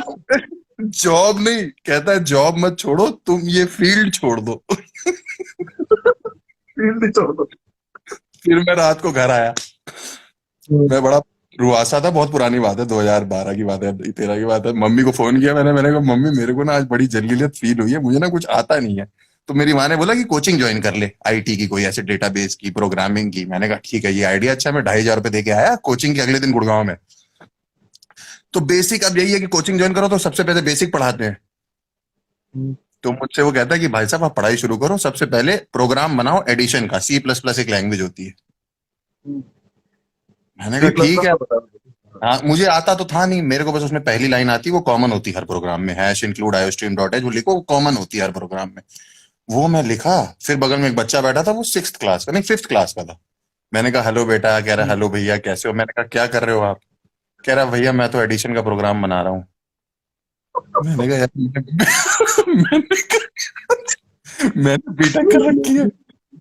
[SPEAKER 1] जॉब नहीं, कहता है जॉब मत छोड़ो, तुम ये फील्ड छोड़ दो।
[SPEAKER 2] फील्ड ही छोड़ दो।
[SPEAKER 1] फिर मैं रात को घर आया, मैं बड़ा रुआसा था, बहुत पुरानी बात है, 2012 की बात है, 13 की बात है। मम्मी को फोन किया मैंने कहा मम्मी मेरे को ना आज बड़ी जलीलियत फील हुई है, मुझे ना कुछ आता नहीं है। तो मेरी माँ ने बोला कि कोचिंग ज्वाइन कर ले आईटी की, कोई ऐसे डेटाबेस की, प्रोग्रामिंग की। मैंने कहा ठीक है ये आइडिया अच्छा है। मैं 2500 रुपये दे के आया कोचिंग के, अगले दिन गुड़गांव में। तो बेसिक अब यही है कि कोचिंग ज्वाइन करो तो सबसे पहले बेसिक पढ़ाते हैं। तो मुझसे वो कहता है कि भाई साहब आप पढ़ाई शुरू करो, सबसे पहले प्रोग्राम बनाओ एडिशन का, C++ एक लैंग्वेज होती है। मैंने
[SPEAKER 2] सी
[SPEAKER 1] कहा
[SPEAKER 2] प्लस
[SPEAKER 1] ठीक
[SPEAKER 2] प्लस
[SPEAKER 1] है।
[SPEAKER 2] तो बता दो।
[SPEAKER 1] हाँ मुझे आता तो था नहीं, मेरे को बस उसमें पहली लाइन आती, वो कॉमन होती है हर प्रोग्राम में, hash include iostream dot H, वो लिखो, वो कॉमन होती है हर प्रोग्राम में। वो मैं लिखा, फिर बगल में एक बच्चा बैठा था, वो 6th क्लास का नहीं 5th क्लास का था। मैंने कहा हेलो बेटा, कह रहा हेलो भैया कैसे हो। मैंने कहा क्या कर रहे हो आप? कह रहा भैया मैं तो एडिशन का प्रोग्राम बना रहा हूँ। मैंने कहा यार मैंने बीटेक कर रखी है,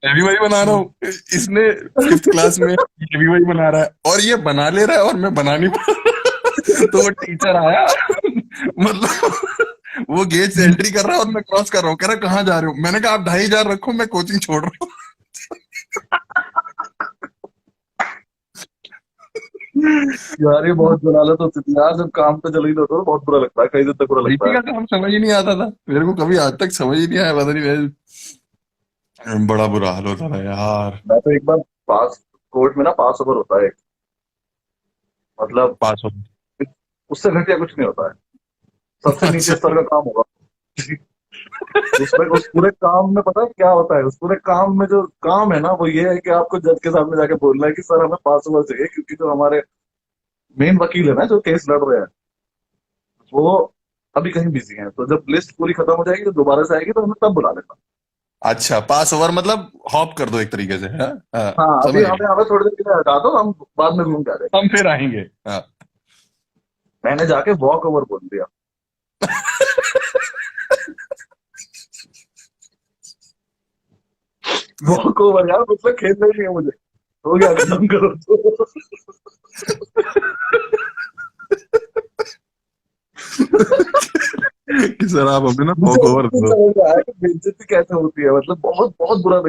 [SPEAKER 1] मैं भी वही बना रहा हूँ, इसने 5th क्लास में ये भी वही बना रहा है, और ये बना ले रहा है और मैं बना नहीं पा रहा। तो वो टीचर आया, मतलब वो गेट से एंट्री कर रहा है और मैं क्रॉस कर रहा हूँ, कह रहा कहाँ जा रहे हो? मैंने कहा आप 2500 रखो, मैं कोचिंग छोड़ रहा हूँ।
[SPEAKER 2] यार ये बहुत जलालत होती थी यार, जब काम पे चले ही होता तो बहुत बुरा लगता है, कई दिन तक बुरा लगता
[SPEAKER 1] आईटी
[SPEAKER 2] है।
[SPEAKER 1] का काम समझ ही नहीं आता था मेरे को, कभी आज तक समझ ही नहीं आया, पता नहीं बड़ा बुरा हाल होता था यार।
[SPEAKER 2] मैं तो एक बार पास, कोर्ट में ना पास ओवर होता है एक, मतलब
[SPEAKER 1] पास हो।
[SPEAKER 2] उससे घटिया कुछ नहीं होता है, सबसे नीचे
[SPEAKER 1] अच्छा।
[SPEAKER 2] स्तर का काम होगा। उसमें उस पूरे काम में पता है क्या होता है, उस पूरे काम में जो काम है ना वो ये है कि आपको जज के सामने जाके बोलना है कि सर हमें पास ओवर चाहिए, क्योंकि जो हमारे मेन वकील है ना जो केस लड़ रहे हैं, वो अभी कहीं बिजी हैं, तो जब लिस्ट पूरी खत्म हो जाएगी तो दोबारा से आएगी तो हमें तब बुला लेना।
[SPEAKER 1] अच्छा, पास ओवर मतलब हॉप कर दो एक तरीके से, हाँ हाँ।
[SPEAKER 2] हाँ अभी
[SPEAKER 1] समझ
[SPEAKER 2] हमें
[SPEAKER 1] गए।
[SPEAKER 2] हमें थोड़ी देर के लिए हटा दो, हम बाद में घूम के आ जाएंगे।
[SPEAKER 1] हम फिर आएंगे, हाँ।
[SPEAKER 2] मैंने जाके वॉक ओवर बोल दिया। वॉक ओवर यार, मतलब खेलना ही नहीं है मुझे, हो गया खत्म करो तो।
[SPEAKER 1] कि सर आप अपने ना
[SPEAKER 2] मुझे
[SPEAKER 1] वॉक
[SPEAKER 2] अभी
[SPEAKER 1] ओवर
[SPEAKER 2] भी
[SPEAKER 1] दो।
[SPEAKER 2] समझ में आया कि बेइज्जती कैसे होती है, मतलब बहुत बहुत बुरा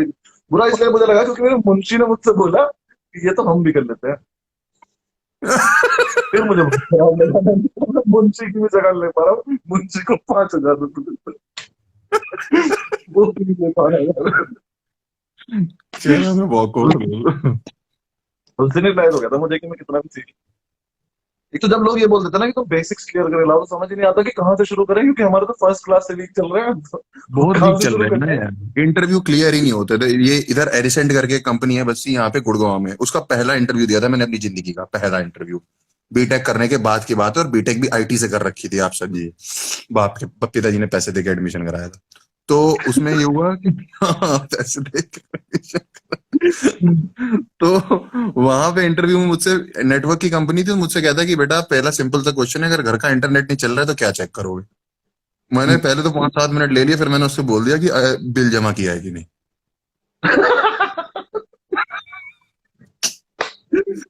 [SPEAKER 2] बुरा इसलिए मुझे लगा क्योंकि मेरे मुंशी ने मुझसे बोला कि ये तो हम भी कर लेते हैं। फिर मुझे बहुत खराब लगा, मैं मुंशी की भी जगह ले पा रहा हूँ, मुंशी को 5,000 रुपये देते हैं, वो भी नहीं दे पा रहा है।
[SPEAKER 1] कह रहा मैं वॉक ओवर दो।
[SPEAKER 2] उस दिन रियलाइज हो गया था मुझे कि मैं कितना भी सीख, एक तो जब लोग ये बोल देते हैं ना कि तुम बेसिक्स क्लियर कर लो, तो समझ ही नहीं आता कि कहाँ से शुरू करें, क्योंकि हमारे तो फर्स्ट क्लास से वीक चल रहे हैं, तो
[SPEAKER 1] बहुत
[SPEAKER 2] कहाँ
[SPEAKER 1] वीक
[SPEAKER 2] से
[SPEAKER 1] चल
[SPEAKER 2] शुरू
[SPEAKER 1] रहे हैं ना
[SPEAKER 2] करें।
[SPEAKER 1] यार, इंटरव्यू क्लियर ही नहीं होते थे। ये इधर एरिसेंट करके कंपनी है बस यहाँ पे गुड़गांव में, उसका पहला इंटरव्यू दिया था मैंने अपनी जिंदगी का, पहला इंटरव्यू। बीटेक करने के बाद की बात है, और बीटेक भी आईटी से कर रखी थी, आप समझिए। बाप के पिताजी ने पैसे देके एडमिशन कराया था। तो उसमें ये हुआ कि हाँ, पैसे देके एडमिशन। तो वहां पे इंटरव्यू में मुझसे, नेटवर्क की कंपनी थी, मुझसे कहता कि बेटा पहला सिंपल सा क्वेश्चन है, अगर घर का इंटरनेट नहीं चल रहा है तो क्या चेक करोगे। मैंने पहले तो 5-7 मिनट ले लिए, फिर मैंने उससे बोल दिया कि बिल जमा किया है कि नहीं।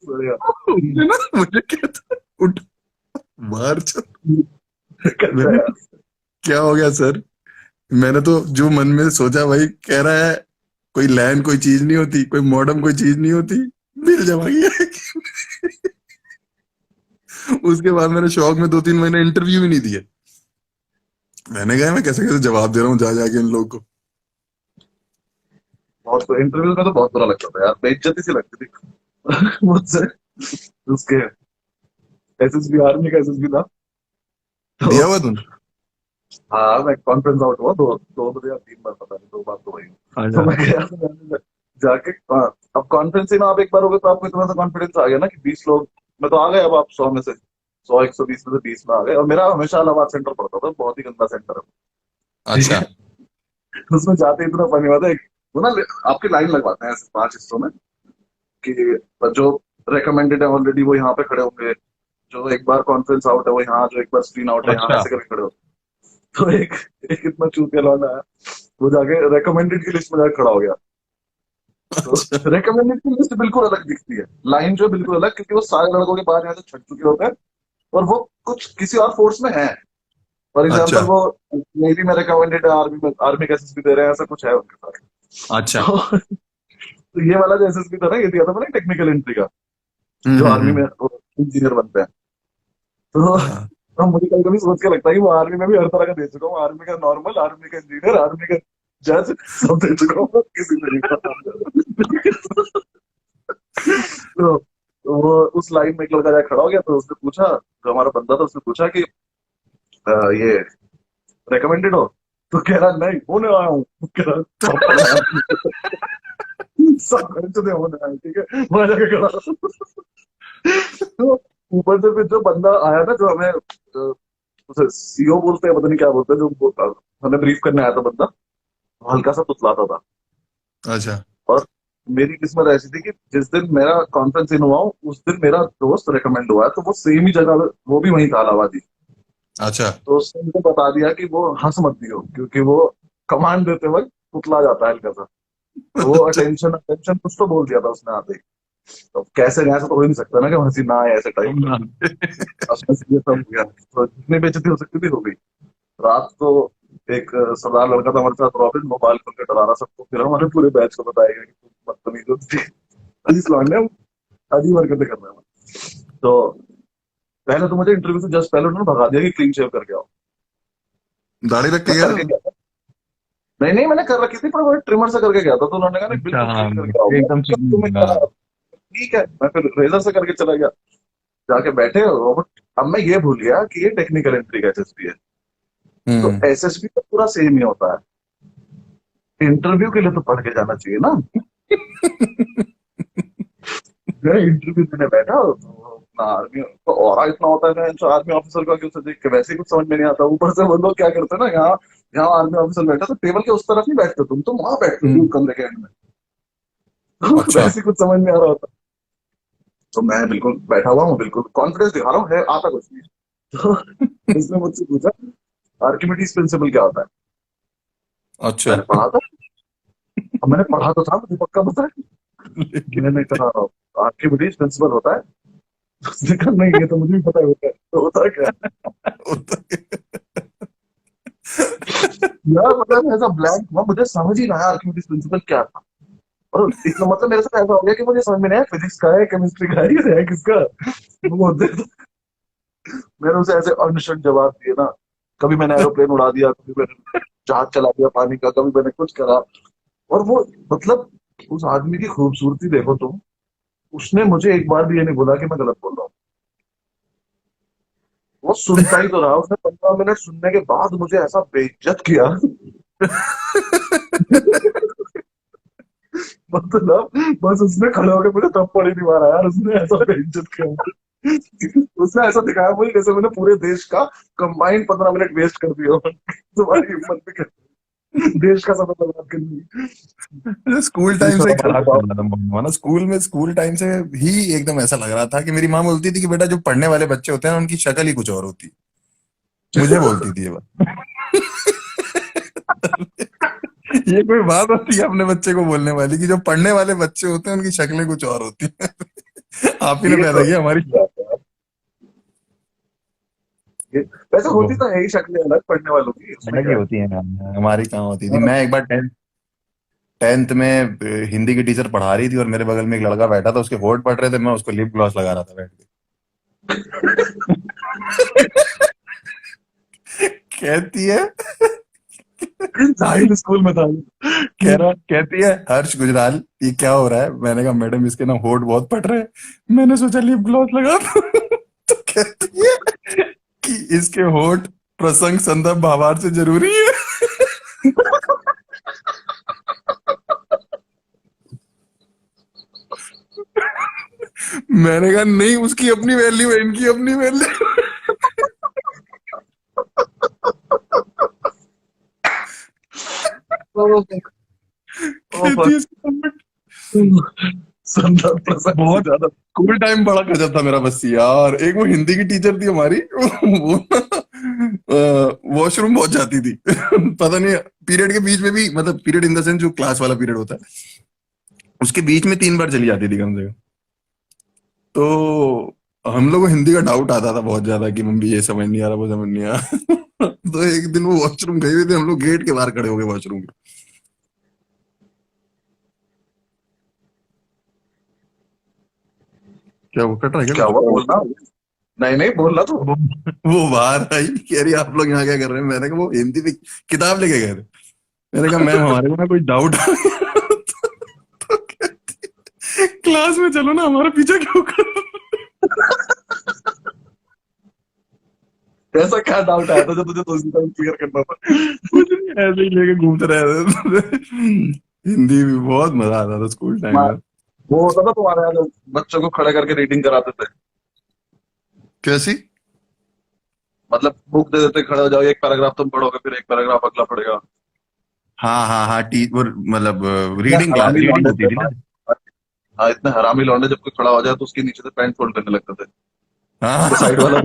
[SPEAKER 2] बढ़िया।
[SPEAKER 1] उसने ना मुझे कहता, उठ बाहर चल।
[SPEAKER 2] कैसा
[SPEAKER 1] मैंने,
[SPEAKER 2] यार।
[SPEAKER 1] क्या हो गया सर। मैंने तो जो मन में सोचा भाई, कह रहा है कोई लैन कोई चीज नहीं होती, कोई मॉडेम कोई चीज नहीं होती, बिल जमा किया है कि नहीं? उसके बाद मैंने शौक में 2-3 महीने इंटरव्यू भी नहीं दिए। मैंने कहा मैं कैसे कैसे जवाब दे रहा हूँ जा जाके इन लोग को।
[SPEAKER 2] बहुत तो इंटरव्यू में तो बहुत बुरा लगता था यार, बेइज्जती सी लगती थी मुझसे। उसके एसएसबी, आर्मी का एसएसबी था, तो
[SPEAKER 1] दिया हुआ तुम?
[SPEAKER 2] हाँ मैं कॉन्फ्रेंस आउट हुआ, 2 2 बजे या 3 बार, पता नहीं 2 बार तो वही। तो
[SPEAKER 1] अच्छा।
[SPEAKER 2] मैं गया तो मैंने जाके, हाँ, अब कॉन्फ्रेंस ही में आप एक बार हो गए तो आपको इतना सा कॉन्फिडेंस आ गया ना कि 20 लोग, मैं तो आ गए, अब आप 100 में से 100 120 में से 20 में आ गए, और मेरा हमेशा इलाहाबाद सेंटर पड़ता था, बहुत ही गंदा सेंटर है, ठीक
[SPEAKER 1] अच्छा।
[SPEAKER 2] है। उसमें जाते ही इतना फनी बात है, वो ना आपकी लाइन लगवाते हैं ऐसे 5 हिस्सों में, कि जो रिकमेंडेड है ऑलरेडी वो यहाँ पे खड़े होंगे, जो एक बार कॉन्फ्रेंस आउट है वो यहाँ, जो एक बार स्क्रीन आउट है यहाँ,
[SPEAKER 1] अच्छा।
[SPEAKER 2] ऐसे करके खड़े होते हैं। तो एक इतना चूतिया लौंडा है, वो जाके रिकमेंडेड की लिस्ट में जाके खड़ा हो गया। तो
[SPEAKER 1] अच्छा।
[SPEAKER 2] रिकमेंडेड की लिस्ट बिल्कुल अलग दिखती है, लाइन जो है बिल्कुल अलग, क्योंकि वो सारे लड़कों के बाहर यहाँ से छट चुके होते हैं, और वो कुछ किसी और फोर्स में है। फॉर
[SPEAKER 1] अच्छा।
[SPEAKER 2] एग्जाम्पल वो नेवी में रिकमेंडेड है, आर्मी में, आर्मी का एसएसबी दे रहे हैं, ऐसा कुछ है उनके साथ।
[SPEAKER 1] अच्छा।
[SPEAKER 2] तो, तो ये वाला जो एसएसबी था ना, ये दिया था मैंने टेक्निकल एंट्री का, जो आर्मी में
[SPEAKER 1] हम्म।
[SPEAKER 2] इंजीनियर बनते हैं। तो
[SPEAKER 1] हाँ।
[SPEAKER 2] तो मुझे कभी कभी सोच के लगता है कि वो आर्मी में भी हर तरह का दे चुका हूँ, आर्मी का नॉर्मल, आर्मी का इंजीनियर, आर्मी का जज, सब दे चुका हूँ, किसी में नहीं पता। तो वो उस लाइन में एक लड़का जाके खड़ा हो गया, तो उसने पूछा, जो हमारा बंदा था उसने पूछा कि ये रिकमेंडेड हो? तो कह रहा नहीं, होने आया हूँ, कह रहा पापा सब खर्च दे, होने आया हूँ, ठीक है, वहां जाके खड़ा। तो ऊपर से फिर जो बंदा आया ना, जो हमें उसे सीओ बोलते हैं, पता नहीं क्या बोलते हैं, जो हमें ब्रीफ करने आया था बंदा, वो हल्का सा तुतलाता था।
[SPEAKER 1] अच्छा।
[SPEAKER 2] और मेरी किस्मत ऐसी थी कि जिस दिन मेरा कॉन्फ्रेंस इन हुआ, उस दिन मेरा दोस्त रेकमेंड हुआ है, तो वो सेम ही जगह, वो भी वहीं था, इलाहाबाद ही।
[SPEAKER 1] अच्छा।
[SPEAKER 2] तो उसने मुझे बता दिया कि वो हंस मत दियो, क्योंकि वो कमांड देते वक्त पुतला जाता है हल्का सा। तो वो
[SPEAKER 1] अच्छा।
[SPEAKER 2] अटेंशन अटेंशन कुछ तो बोल दिया था उसने आते ही। तो कैसे गया, ऐसा तो हो ही नहीं सकता ना कि हंसी ना आए ऐसे टाइम पे। उसमें से ये सब हो गया, तो जितनी बेइज्जती हो सकती थी हो गई। रात को एक सरदार लड़का था हमारे साथ, रॉबिन, वो बाल खोल के डरा रहा सबको, फिर हमारे पूरे बैच को बताया गया कि तुम बदतमीज हो, पुलिस लौंडे, अजीब हरकतें कर रहे हैं। तो पहले तो मुझे इंटरव्यू से जस्ट पहले उन्होंने भगा दिया कि क्लीन शेव करके आओ।
[SPEAKER 1] दाढ़ी रख के
[SPEAKER 2] मैं
[SPEAKER 1] गया
[SPEAKER 2] करके
[SPEAKER 1] था?
[SPEAKER 2] गया था। नहीं नहीं, मैंने कर रखी थी, पर वो ट्रिमर से करके गया था, तो उन्होंने कहा नहीं
[SPEAKER 1] अच्छा,
[SPEAKER 2] बिल्कुल
[SPEAKER 1] हाँ,
[SPEAKER 2] क्लीन करके आओ। मैं
[SPEAKER 1] एकदम
[SPEAKER 2] कहा, तुम्हें
[SPEAKER 1] चिकनी,
[SPEAKER 2] क्या,
[SPEAKER 1] हाँ।
[SPEAKER 2] ठीक है, मैं फिर रेजर से करके चला गया। जाके बैठे रोबोट। अब मैं ये भूल गया कि ये टेक्निकल एंट्री का एसएसपी है। तो
[SPEAKER 1] हम्म।
[SPEAKER 2] एसएसपी तो पूरा सेम ही होता है, इंटरव्यू के लिए तो पढ़ के जाना चाहिए ना। मैं इंटरव्यू देने बैठा तो अपना आर्मी तो और इतना होता है ना, आर्मी ऑफिसर का कि उसे देख के वैसे ही कुछ समझ में नहीं आता। ऊपर से वो लोग क्या करते हैं ना, यहाँ यहाँ आर्मी ऑफिसर बैठा तो टेबल के उस तरफ नहीं बैठते, तुम वहां बैठते हो दूर
[SPEAKER 1] हम्म।
[SPEAKER 2] कमरे के एंड में। तो
[SPEAKER 1] अच्छा।
[SPEAKER 2] वैसे ही कुछ समझ नहीं आ रहा होता। तो मैं बिल्कुल बैठा हुआ हूँ, बिल्कुल कॉन्फिडेंस दिखा रहा हूँ, है आता कुछ नहीं। तो उसने मुझसे पूछा आर्किमिडीज प्रिंसिपल क्या होता है।
[SPEAKER 1] अच्छा।
[SPEAKER 2] मैंने पढ़ा था। अब मैंने पढ़ा तो था, मुझे पक्का पता है।
[SPEAKER 1] लेकिन
[SPEAKER 2] मैंने कहा आर्किमिडीज प्रिंसिपल होता है। उसने कहा नहीं, ये तो मुझे भी पता है होता है, तो होता क्या है? यार मतलब ऐसा ब्लैंक हुआ, मुझे समझ ही ना आया आर्किमिडीज प्रिंसिपल क्या था। और इसका मतलब मेरे साथ ऐसा हो गया कि मुझे समझ में नहीं आया फिजिक्स का है, केमिस्ट्री का है, ये है किसका। वो होते तो मैंने उसे ऐसे अनशन जवाब दिए ना। कभी मैंने एरोप्लेन उड़ा दिया, कभी मैंने जहाज चला दिया पानी का, कभी मैंने कुछ करा। और वो मतलब उस आदमी की खूबसूरती देखो तुम। उसने मुझे एक बार भी ये नहीं बोला कि मैं गलत बोल रहा हूँ। वो सुनता ही तो रहा, उसने 15 मिनट सुनने के बाद मुझे ऐसा बेइज्जत किया। मतलब बस उसने खड़े होकर मुझे थप्पड़ ही नहीं मारा यार, उसने ऐसा बेइज्जत किया मुझे। उसने ऐसा दिखाया मुझे जैसे मैंने पूरे देश का कंबाइंड 15 मिनट वेस्ट कर दिया हो। तुम्हारी हिम्मत भी कर, देश का समय बर्बाद करनी।
[SPEAKER 1] स्कूल
[SPEAKER 2] इतनी
[SPEAKER 1] टाइम से ही
[SPEAKER 2] शर्म
[SPEAKER 1] खराब
[SPEAKER 2] आता
[SPEAKER 1] चल रहा था माना, स्कूल टाइम से ही एकदम ऐसा लग रहा था कि मेरी माँ बोलती थी कि बेटा जो पढ़ने वाले बच्चे होते हैं ना उनकी शक्ल ही कुछ और होती है। मुझे बोलती थी ये बात। ये कोई बात होती है अपने बच्चे को बोलने वाली कि जो पढ़ने वाले बच्चे होते हैं उनकी शक्लें कुछ और होती है। आप ही
[SPEAKER 2] है।
[SPEAKER 1] ने
[SPEAKER 2] ये
[SPEAKER 1] पैदा
[SPEAKER 2] तो
[SPEAKER 1] किया हमारी।
[SPEAKER 2] ये वैसे
[SPEAKER 1] वो
[SPEAKER 2] होती तो है ही शक्लें अलग पढ़ने वालों की, उसमें
[SPEAKER 1] अलग ही
[SPEAKER 2] क्या है।
[SPEAKER 1] होती है ना, हमारी कहाँ होती थी।
[SPEAKER 2] हाँ,
[SPEAKER 1] मैं एक बार टेंथ में हिंदी की टीचर पढ़ा रही थी और मेरे बगल में एक लड़का बैठा था, उसके होंठ पड़ रहे थे, मैं उसको लिप ग्लॉस लगा रहा था बैठ के। कहती है,
[SPEAKER 2] जाहिल स्कूल में था ये।
[SPEAKER 1] कहती है हर्ष गुजराल ये क्या हो रहा है? मैंने कहा मैडम इसके ना होंठ बहुत पड़ रहे हैं, मैंने सोचा लिप ग्लॉस लगा दूं। तो कहती है कि इसके होंठ प्रसंग संदर्भ भावार्थ से जरूरी है। मैंने कहा नहीं, उसकी अपनी वैल्यू है, इनकी अपनी वैल्यू।
[SPEAKER 2] ओ, ओ,
[SPEAKER 1] कहती है इसके होंठ।
[SPEAKER 2] संदर्भ प्रसंग से
[SPEAKER 1] बहुत
[SPEAKER 2] ज्यादा।
[SPEAKER 1] स्कूल टाइम बड़ा गजब था मेरा। बस यार एक वो हिंदी की टीचर थी हमारी, वो वॉशरूम बहुत जाती थी। पता नहीं पीरियड के बीच में भी, मतलब पीरियड इन द सेंस जो क्लास वाला पीरियड होता है उसके बीच में 3 बार चली जाती थी कम से कम। तो हम लोग को हिंदी का डाउट आता था बहुत ज्यादा कि मम्मी ये समझ नहीं आ रहा, वो समझ नहीं आ रहा। तो एक दिन वो वॉशरूम गई हुई थी, हम लोग गेट के बाहर खड़े हो गए वॉशरूम के। क्या वो कट रहा है क्या
[SPEAKER 2] क्या
[SPEAKER 1] कुछ?
[SPEAKER 2] हुआ बोलना। नहीं नहीं, बोलना तो।
[SPEAKER 1] वो वो बाहर आई, कह रही आप लोग यहाँ क्या कर रहे हैं? मैंने कहा वो हिंदी की किताब लेके गए थे। मैंने कहा मैम हमारे को ना कोई डाउट आ गया। तो कहती क्लास में चलो ना, हमारा पीछा क्यों कर रहे हो?"
[SPEAKER 2] ऐसा क्या डाउट आया था जो तुझे तो क्लियर करना था।
[SPEAKER 1] कुछ नहीं, ऐसे ही लेके घूमते रहे थे। हिंदी भी बहुत मजा आता था स्कूल टाइम में।
[SPEAKER 2] वो होता था तुम्हारे यहाँ जो बच्चों को खड़े करके रीडिंग कराते थे।
[SPEAKER 1] कैसी?
[SPEAKER 2] मतलब बुक दे देते, खड़े हो जाओ, एक पैराग्राफ तुम पढ़ोगे, फिर एक पैराग्राफ अगला पढ़ेगा।
[SPEAKER 1] हाँ हाँ हाँ, टी वो मतलब
[SPEAKER 2] इतने
[SPEAKER 1] रीडिंग क्लास,
[SPEAKER 2] हरामी
[SPEAKER 1] रीडिंग
[SPEAKER 2] लौंडे
[SPEAKER 1] होती
[SPEAKER 2] थे
[SPEAKER 1] थी ना।
[SPEAKER 2] भाई। हाँ, इतने हरामी लौंडे, जब कोई खड़ा हो जाए तो उसके नीचे से पैंट फोल्ड करने लगते थे। वो
[SPEAKER 1] हाँ।
[SPEAKER 2] साइड वाला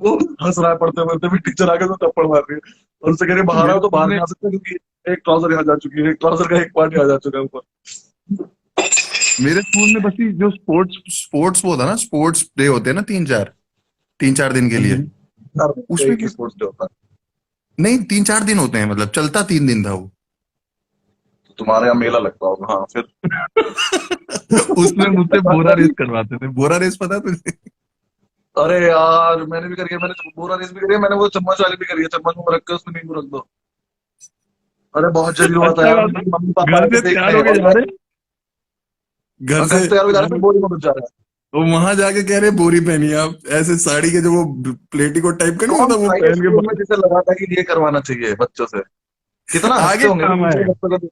[SPEAKER 2] वो हंस रहा है पढ़ते पढ़ते भी, टीचर आके तो थप्पड़ मार रही है। और उससे कह रही है, बाहर आओ,
[SPEAKER 1] मेरे
[SPEAKER 2] तो
[SPEAKER 1] स्कूल
[SPEAKER 2] बाहर
[SPEAKER 1] में
[SPEAKER 2] नहीं आ सकते क्योंकि एक ट्राउजर यहाँ जा चुकी है, एक ट्राउजर का एक पार्ट यहाँ जा चुका है ऊपर।
[SPEAKER 1] मेरे स्कूल में बस ये जो स्पोर्ट्स स्पोर्ट्स वो था ना, स्पोर्ट्स डे होते हैं ना 3-4 दिन के लिए, उसमें
[SPEAKER 2] एक ही स्पोर्ट्स डे होता है।
[SPEAKER 1] नहीं 3-4 दिन होते हैं, मतलब चलता 3 दिन था वो।
[SPEAKER 2] तो तुम्हारे यहाँ मेला लगता होगा, हाँ फिर।
[SPEAKER 1] उसमें मुझसे बोरा रेस करवाते थे। बोरा रेस पता है तुझे?
[SPEAKER 2] अरे यार मैंने भी करी है, मैंने बोरा रेस भी करी है, मैंने वो चम्मच वाली भी करी है, चम्मच में रख के उसमें नींबू रख दो। अरे बहुत जलील हुआ था
[SPEAKER 1] अच्छा
[SPEAKER 2] यार,
[SPEAKER 1] बात है।
[SPEAKER 2] मेरे मम्मी पापा
[SPEAKER 1] घर
[SPEAKER 2] आए थे
[SPEAKER 1] से तैयार
[SPEAKER 2] देखने
[SPEAKER 1] होके
[SPEAKER 2] और
[SPEAKER 1] जा रहे, घर से
[SPEAKER 2] घर से तैयार हो जा रहे थे, बोरी में घुस जा रहे हैं।
[SPEAKER 1] वो वहां जाके कह रहे बोरी पहनी आप, ऐसे साड़ी के जो वो प्लेटिकोट टाइप का नहीं
[SPEAKER 2] कौन
[SPEAKER 1] होता वो
[SPEAKER 2] था ये
[SPEAKER 1] पहन के
[SPEAKER 2] स्कूल में जिसे लगा था कि ये करवाना चाहिए बच्चों से? कितना हंसते
[SPEAKER 1] आगे
[SPEAKER 2] होंगे वो
[SPEAKER 1] काम
[SPEAKER 2] दूसरे
[SPEAKER 1] आएगा।
[SPEAKER 2] बच्चों को।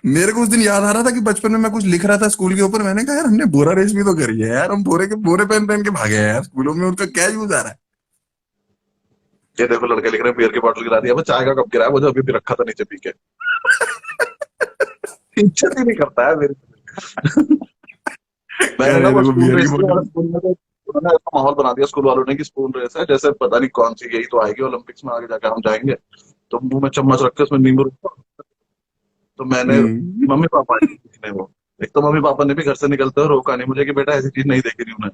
[SPEAKER 1] मेरे को उस दिन याद आ रहा था कि बचपन में मैं कुछ लिख रहा था स्कूल के ऊपर, मैंने कहा यार हमने बोरा रेस भी तो करी है यार, हम बोरे के बोरे पहन पहन के भागे हैं यार स्कूलों में, उनका क्या यूज आ रहा है।
[SPEAKER 2] ये देखो लड़के लिख रहे हैं बियर की बोतल गिरा दिया, वो चाय का कप गिरा है, वो जो अभी भी रखा था नीचे पी के। इज्जत ही नहीं करता है मेरी।
[SPEAKER 1] क्या
[SPEAKER 2] मैंने ना
[SPEAKER 1] है,
[SPEAKER 2] वो
[SPEAKER 1] देखो
[SPEAKER 2] स्कूल
[SPEAKER 1] बियर की
[SPEAKER 2] रेस के
[SPEAKER 1] बोतल।
[SPEAKER 2] वाले स्कूल में तो उन्होंने ऐसा माहौल बना दिया स्कूल वालों ने कि स्कूल रेस है, जैसे पता नहीं कौन सी, यही तो आएगी ओलंपिक्स में, आगे जाकर हम जाएंगे। तो मुंह में चम्मच रख के उसमें नींबू रखो। तो मैंने,
[SPEAKER 1] हम्म।
[SPEAKER 2] मम्मी पापा ने वो, एक तो मम्मी पापा ने भी घर से निकलते हुए रोका नहीं मुझे कि बेटा ऐसी चीज नहीं देखी थी उन्हें।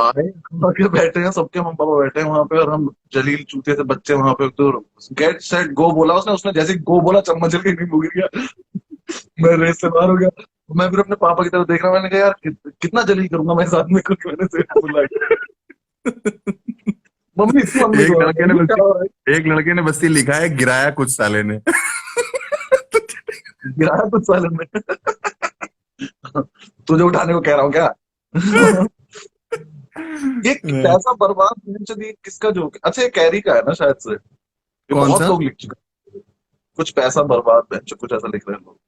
[SPEAKER 2] आए आके बैठे हैं, सबके मम्मी पापा बैठे हैं वहां पे, और हम जलील चूते से बच्चे वहां पे। तो गेट सेट गो बोला उसने, उसने जैसे ही गो बोला चम्मच जल के नींबू गिर गया। मैं रेस से बाहर हो गया। मैं फिर अपने पापा की तरफ देख रहा हूँ, मैंने कहा यार कितना जलील करूंगा मैं इस आदमी को कि मैंने से बुला के। मम्मी इसकी मम्मी
[SPEAKER 1] एक
[SPEAKER 2] को
[SPEAKER 1] लड़के ने
[SPEAKER 2] मम्मी
[SPEAKER 1] बस
[SPEAKER 2] क्या हो रहा है?
[SPEAKER 1] एक लड़के ने बस ये लिखा है गिराया कुछ साले ने।
[SPEAKER 2] गिराया तो साले में। तुझे उठाने को कह रहा हूँ क्या? ये पैसा बर्बाद बेंच, ये किसका जोक है? अच्छा ये कैरी का है ना शायद से, ये
[SPEAKER 1] कौन
[SPEAKER 2] बहुत
[SPEAKER 1] सा?
[SPEAKER 2] लोग लिख चुके हैं। कुछ पैसा बर्बाद बेंच, कुछ ऐसा लिख रहे हैं लोग।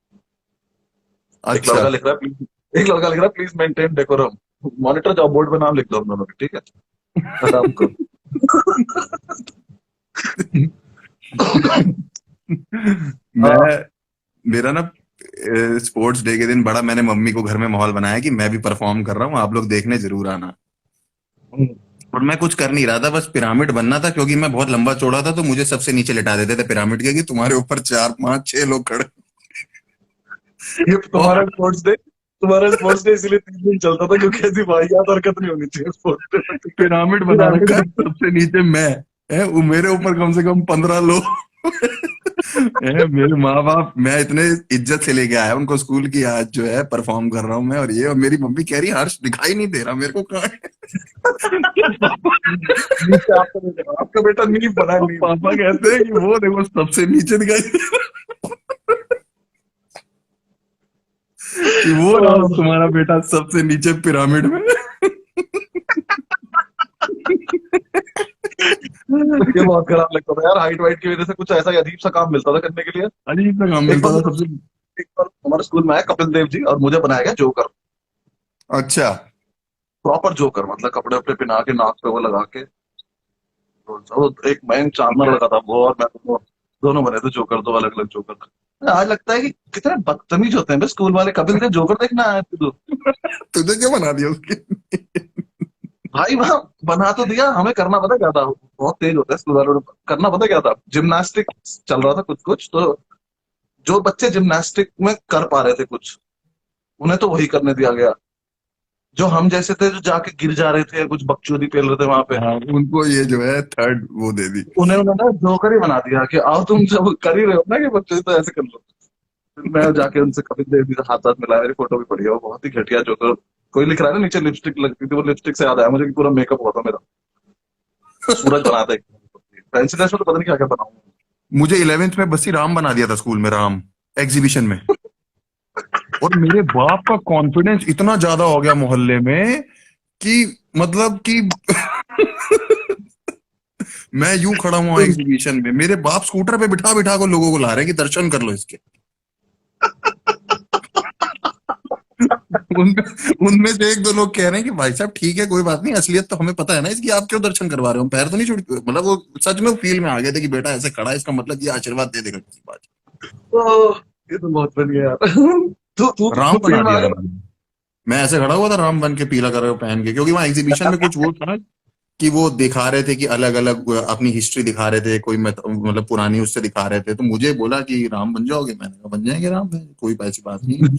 [SPEAKER 2] एक
[SPEAKER 1] अच्छा।
[SPEAKER 2] लड़का लिख रहा है प्लीज, एक लड़का लिख रहा है please maintain decorum. Monitor job board पे नाम लिख दो हम दोनों के, ठीक है? आराम को। हाँ।
[SPEAKER 1] मैं मेरा ना स्पोर्ट्स डे के दिन बड़ा मैंने मम्मी को घर में माहौल बनाया कि मैं भी परफॉर्म कर रहा हूँ, आप लोग देखने जरूर आना।
[SPEAKER 2] हम्म।
[SPEAKER 1] और मैं कुछ कर नहीं रहा था, बस पिरामिड बनना था, क्योंकि मैं बहुत लंबा चौड़ा था तो मुझे सबसे नीचे लिटा देते थे पिरामिड के, कि तुम्हारे ऊपर चार पांच छह लोग खड़े।
[SPEAKER 2] ये
[SPEAKER 1] और
[SPEAKER 2] तुम्हारा स्पोर्ट्स डे इसीलिए 3 दिन चलता था क्योंकि ऐसी वाहियात हरकत नहीं होनी चाहिए स्पोर्ट्स डे पे, ठीक है?
[SPEAKER 1] पिरामिड बना
[SPEAKER 2] पिरामिड
[SPEAKER 1] रखा है,
[SPEAKER 2] बनता
[SPEAKER 1] सबसे नीचे मैं है, वो मेरे ऊपर कम से कम 15 लोग। है, मेरे माँ बाप, मैं इतने इज्जत से लेके आया उनको स्कूल की, आज जो है परफॉर्म कर रहा हूँ मैं, और ये, और मेरी मम्मी कह रही हर्ष दिखाई नहीं दे रहा मेरे को कहाँ है।
[SPEAKER 2] नीचे आपका बेटा नींव बना है,
[SPEAKER 1] और
[SPEAKER 2] नींव।
[SPEAKER 1] पापा कहते हैं कि वो देखो सबसे नीचे दिखाई दे रहा है। कि वो रहा तुम्हारा बेटा सबसे नीचे पिरामिड में।
[SPEAKER 2] ये बहुत खराब लगता था यार, हाइट वाइट की वजह से कुछ ऐसा ही अजीब सा काम मिलता था करने के लिए।
[SPEAKER 1] अजीब सा काम
[SPEAKER 2] एक
[SPEAKER 1] मिलता
[SPEAKER 2] बार
[SPEAKER 1] था
[SPEAKER 2] तो
[SPEAKER 1] सबसे।
[SPEAKER 2] एक बार हमारे स्कूल में आया कपिल देव जी और मुझे बनाया गया जोकर।
[SPEAKER 1] अच्छा।
[SPEAKER 2] प्रॉपर जोकर, मतलब कपड़े वपड़े पहना के, नाक पे वो लगा के। वो एक मैं चांदना लड़का था वो, और मैं तो दोनों बने थे जोकर, दो अलग अलग जोकर। आज लगता है कि कितने बदतमीज होते हैं बे स्कूल वाले। कपिल देव जोकर देखना आया तू?
[SPEAKER 1] तुझे क्या बना दिया उसके?
[SPEAKER 2] भाई वहां बना तो दिया, हमें करना पता क्या था? बहुत तेज होता है स्कूल वालों ने। करना पता क्या था? जिमनास्टिक चल रहा था कुछ कुछ, तो जो बच्चे जिमनास्टिक में कर पा रहे थे कुछ, उन्हें तो वही करने दिया गया। जो हम जैसे थे जो जाके गिर जा रहे थे या कुछ बकचोदी पेल रहे थे वहां पे,
[SPEAKER 1] हाँ, उनको ये जो है थर्ड वो दे दी।
[SPEAKER 2] उन्हें उन्होंने जोकर ही बना दिया कि आओ तुम जब कर ही रहे हो ना कि बच्चे, तो ऐसे कर लो। फिर मैं जाके उनसे कपिल देव जी से हाथ हाथ मिलाया, मेरी फोटो भी पड़ी है, वो बहुत ही घटिया जोकर। कोई लिख रहा है ना नीचे लिपस्टिक लगती थी, वो लिपस्टिक से याद आया मुझे कि पूरा मेकअप हुआ था मेरा। सूरज बना था एक। फैंसी ड्रेस में तो पता नहीं क्या क्या बनाऊंगा।
[SPEAKER 1] मुझे 11वीं में बस्सी राम बना दिया था स्कूल में, राम, एग्जीबिशन में। और मेरे बाप का कॉन्फिडेंस इतना ज्यादा हो गया मोहल्ले में कि मतलब कि मैं यूं खड़ा हुआ एग्जीबिशन में, मेरे बाप स्कूटर पे बिठा बिठा को लोगों को ला रहे हैं कि दर्शन कर लो इसके। उनमें उनमें से एक दो लोग कह रहे हैं कि भाई साहब ठीक है कोई बात नहीं, असलियत तो हमें पता है ना इसकी, आप क्यों दर्शन करवा रहे हो, हम पैर तो नहीं छूट, मतलब वो सच में फील में आ गए थे कि बेटा ऐसे खड़ा है, इसका मतलब ये आशीर्वाद दे देगा किसी बात।
[SPEAKER 2] ओह, ये तो बहुत बढ़िया यार। तू तू
[SPEAKER 1] राम
[SPEAKER 2] खुद
[SPEAKER 1] बना
[SPEAKER 2] फील्ड में आ
[SPEAKER 1] दिया था
[SPEAKER 2] गया।
[SPEAKER 1] मैंने। मैं ऐसे खड़ा हुआ था राम बन के, पीला कलर पहन के, क्योंकि वहां एग्जीबिशन में कुछ वो था कि वो दिखा रहे थे कि अलग अलग अपनी हिस्ट्री दिखा रहे थे, कोई मतलब पुरानी उससे दिखा रहे थे, तो मुझे बोला कि राम बन जाओगे, मैंने कहा बन जाएंगे राम, कोई ऐसी बात नहीं है।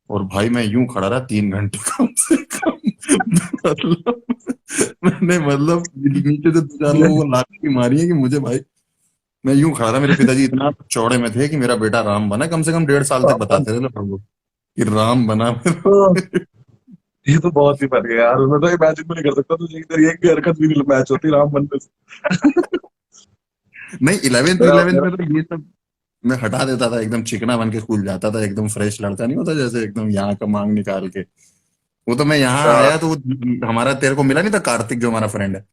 [SPEAKER 1] और भाई मैं यूं खड़ा रहा 3 घंटे कम से कम। मतलब मैंने मतलब नीचे से 2 4 लोगों को लाठी मारी है कि मुझे भाई, मैं यूं खड़ा था, मेरे पिताजी इतना चौड़े में थे कि मेरा बेटा राम बना, कम से कम 1.5 साल तक बताते रहे लोग कि राम बना।
[SPEAKER 2] तो ये तो बहुत ही फन है यार, मैं तो इमेजिन भी नहीं कर सकता तुझे तेरी एक भी हरकत भी नहीं मैच होती राम बनने से।
[SPEAKER 1] नहीं, इलेवेंथ
[SPEAKER 2] मेरा
[SPEAKER 1] इलेवेंथ
[SPEAKER 2] मेरा
[SPEAKER 1] में तो ये सब मैं हटा देता था, एकदम चिकना बन के स्कूल जाता था, एकदम फ्रेश लड़का नहीं होता जैसे, एकदम यहाँ का मांग निकाल के। वो तो मैं यहाँ
[SPEAKER 2] आ,
[SPEAKER 1] आया तो हमारा तेरे को मिला नहीं था कार्तिक, जो हमारा फ्रेंड है,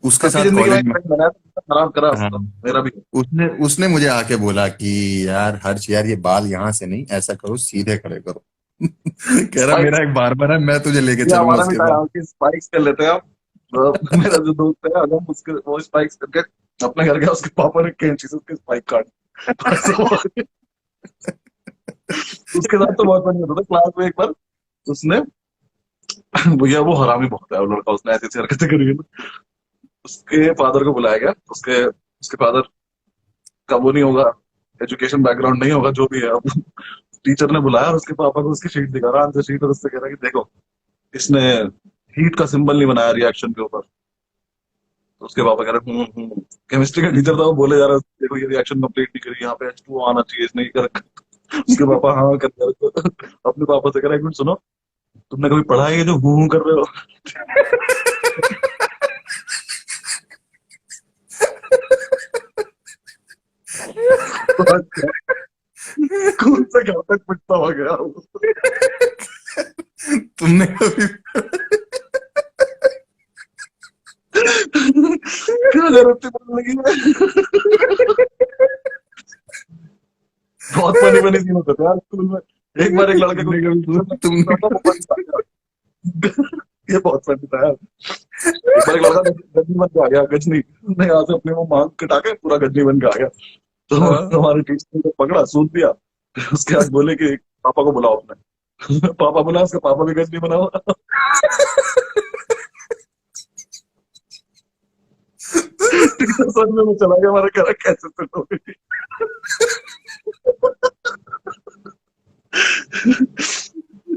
[SPEAKER 1] उसके
[SPEAKER 2] सबकी
[SPEAKER 1] साथ
[SPEAKER 2] जिंदगी में
[SPEAKER 1] कॉलेज
[SPEAKER 2] एक
[SPEAKER 1] में।
[SPEAKER 2] फ्रेंड बनाया तो खराब करा
[SPEAKER 1] हाँ,
[SPEAKER 2] उसका, मेरा भी।
[SPEAKER 1] उसने उसने मुझे आके बोला कि यार हर्ष यार, ये बाल यहाँ से नहीं, ऐसा करो सीधे खड़े करो। कह रहा मेरा
[SPEAKER 2] स्पाइक्स,
[SPEAKER 1] एक बार्बर है, मैं तुझे लेके
[SPEAKER 2] ये
[SPEAKER 1] चलूंगा
[SPEAKER 2] हमारा भी
[SPEAKER 1] उसके
[SPEAKER 2] था
[SPEAKER 1] बाद।
[SPEAKER 2] यहाँ की, स्पाइक्स कर लेते हैं हम। मेरा जो दोस्त है, अगर उसके वो स्पाइक्स करके अपने घर गया, उसके पापा ने कैंची से उसके स्पाइक काट। ऐसा हुआ। उसके साथ तो बहुत फनी होता था क्लास में। एक बार उसने, भैया वो हरामी बहुत है वो लड़का, उसने ऐसी ऐसी हरकतें करी है ना। उसके फादर को बुलाया गया, उसके उसके फादर का वो नहीं होगा, एजुकेशन बैकग्राउंड नहीं होगा, जो भी है। अब टीचर ने बुलाया और उसके पापा को उसकी शीट दिखा रहा, आंसर शीट, और उससे कह रहा कि देखो, इसने हीट का सिंबल नहीं बनाया रिएक्शन के ऊपर। तो उसके पापा कह रहे केमिस्ट्री का टीचर था, वो बोले जा रहा है देखो ये रिएक्शन कंप्लीट नहीं करी, यहाँ पे H2O आना चाहिए, इसने ये कर रखा। उसके पापा हाँ कर रहे हो। अपने पापा से कह रहा एक मिनट सुनो, तुमने कभी पढ़ा है ये जो हूं कर रहे हो? कौन से घर तक पिटता हो गया वो?
[SPEAKER 1] तुमने कभी
[SPEAKER 2] क्या जरूरत थी बोलने की? बहुत फनी फनी सीन होते थे यार स्कूल में। एक बार एक लड़के को
[SPEAKER 1] तुमने कभी
[SPEAKER 2] था,
[SPEAKER 1] तुमने
[SPEAKER 2] वो बंद था। ये बहुत फनी था यार। एक बार एक लड़का गजनी बन के आ गया, गजनी, उसने यहाँ से अपने वो मांग कटा के पूरा गजनी बन के आ गया। तो
[SPEAKER 1] हाँ।
[SPEAKER 2] हमारे टीचर ने तो पकड़ा, सूद दिया। फिर उसके बाद बोले कि पापा को बुलाओ अपने। पापा बुला, उसका पापा भी गजनी बना हुआ। टीचर सर में चला गया, हमारा करा कैसे सेट हो गई।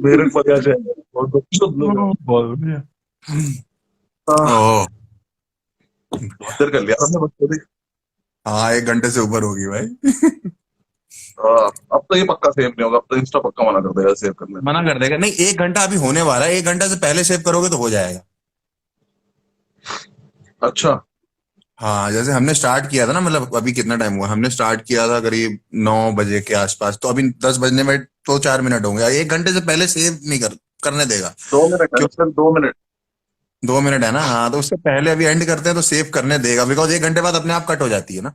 [SPEAKER 2] मेरे पता चला बहुत सब लोग हैं।
[SPEAKER 1] बहुत बढ़िया।
[SPEAKER 2] हाँ,
[SPEAKER 1] ओह।
[SPEAKER 2] बहुत देर कर लिया हमने बच्चों ने।
[SPEAKER 1] हाँ, 1 घंटे से ऊपर होगी भाई।
[SPEAKER 2] हाँ, अब तो ये पक्का सेव नहीं होगा, अब तो इंस्टा पक्का मना कर देगा सेव करने।
[SPEAKER 1] मना कर देगा, नहीं 1 घंटा अभी होने वाला है, 1 घंटा से पहले सेव करोगे तो हो जाएगा।
[SPEAKER 2] अच्छा।
[SPEAKER 1] हाँ, जैसे हमने स्टार्ट किया था ना, मतलब अभी कितना टाइम हुआ, हमने स्टार्ट किया था करीब 9 बजे के आसपास, तो अभी 10 बजने में तो 4 मिनट होंगे, 1 घंटे से पहले सेव नहीं करने देगा।
[SPEAKER 2] 2 मिनट है,
[SPEAKER 1] क्यों?
[SPEAKER 2] सिर्फ 2 मिनट।
[SPEAKER 1] 2 मिनट है ना, हाँ, तो उससे पहले अभी एंड करते हैं तो सेव करने देगा, बिकॉज 1 घंटे बाद अपने आप कट हो जाती है ना।